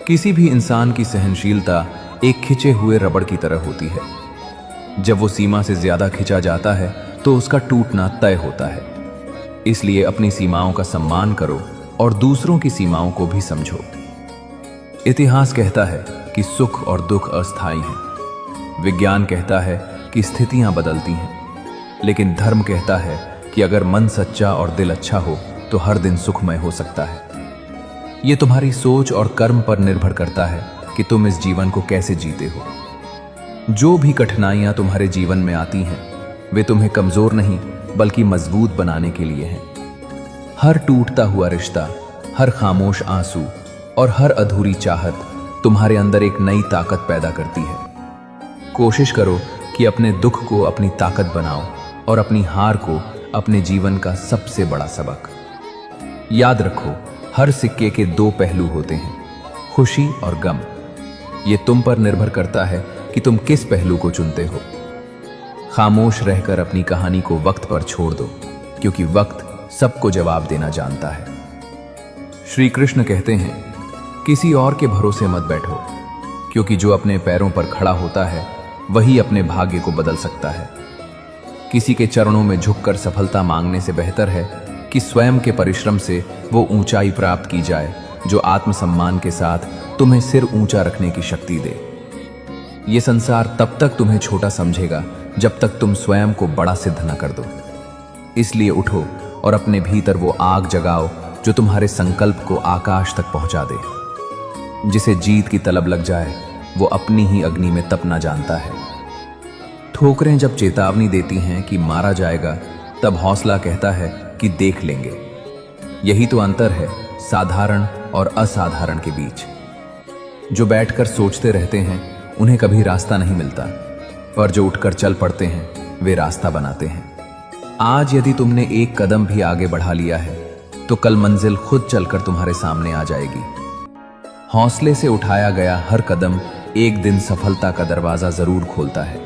Speaker 2: किसी भी इंसान की सहनशीलता एक खिंचे हुए रबड़ की तरह होती है। जब वो सीमा से ज्यादा खिंचा जाता है तो उसका टूटना तय होता है। इसलिए अपनी सीमाओं का सम्मान करो और दूसरों की सीमाओं को भी समझो। इतिहास कहता है कि सुख और दुख अस्थायी हैं। विज्ञान कहता है कि स्थितियां बदलती हैं, लेकिन धर्म कहता है कि अगर मन सच्चा और दिल अच्छा हो तो हर दिन सुखमय हो सकता है। यह तुम्हारी सोच और कर्म पर निर्भर करता है कि तुम इस जीवन को कैसे जीते हो। जो भी कठिनाइयां तुम्हारे जीवन में आती हैं, वे तुम्हें कमजोर नहीं बल्कि मजबूत बनाने के लिए हैं। हर टूटता हुआ रिश्ता, हर खामोश आंसू और हर अधूरी चाहत तुम्हारे अंदर एक नई ताकत पैदा करती है। कोशिश करो कि अपने दुख को अपनी ताकत बनाओ और अपनी हार को अपने जीवन का सबसे बड़ा सबक। याद रखो, हर सिक्के के दो पहलू होते हैं, खुशी और गम। ये तुम पर निर्भर करता है कि तुम किस पहलू को चुनते हो। खामोश रहकर अपनी कहानी को वक्त पर छोड़ दो, क्योंकि वक्त सबको जवाब देना जानता है। श्री कृष्ण कहते हैं, किसी और के भरोसे मत बैठो, क्योंकि जो अपने पैरों पर खड़ा होता है वही अपने भाग्य को बदल सकता है। किसी के चरणों में झुककर सफलता मांगने से बेहतर है कि स्वयं के परिश्रम से वो ऊंचाई प्राप्त की जाए जो आत्मसम्मान के साथ तुम्हें सिर ऊंचा रखने की शक्ति दे। ये संसार तब तक तुम्हें छोटा समझेगा जब तक तुम स्वयं को बड़ा सिद्ध न कर दो। इसलिए उठो और अपने भीतर वो आग जगाओ जो तुम्हारे संकल्प को आकाश तक पहुंचा दे। जिसे जीत की तलब लग जाए वो अपनी ही अग्नि में तपना जानता है। ठोकरें जब चेतावनी देती हैं कि मारा जाएगा, तब हौसला कहता है कि देख लेंगे। यही तो अंतर है साधारण और असाधारण के बीच। जो बैठकर सोचते रहते हैं उन्हें कभी रास्ता नहीं मिलता, पर जो उठकर चल पड़ते हैं वे रास्ता बनाते हैं। आज यदि तुमने एक कदम भी आगे बढ़ा लिया है तो कल मंजिल खुद चलकर तुम्हारे सामने आ जाएगी। हौसले से उठाया गया हर कदम एक दिन सफलता का दरवाजा जरूर खोलता है।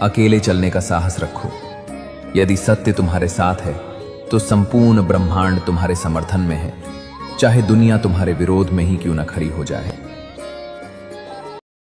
Speaker 2: अकेले चलने का साहस रखो। यदि सत्य तुम्हारे साथ है तो संपूर्ण ब्रह्मांड तुम्हारे समर्थन में है, चाहे दुनिया तुम्हारे विरोध में ही क्यों न खड़ी हो जाए।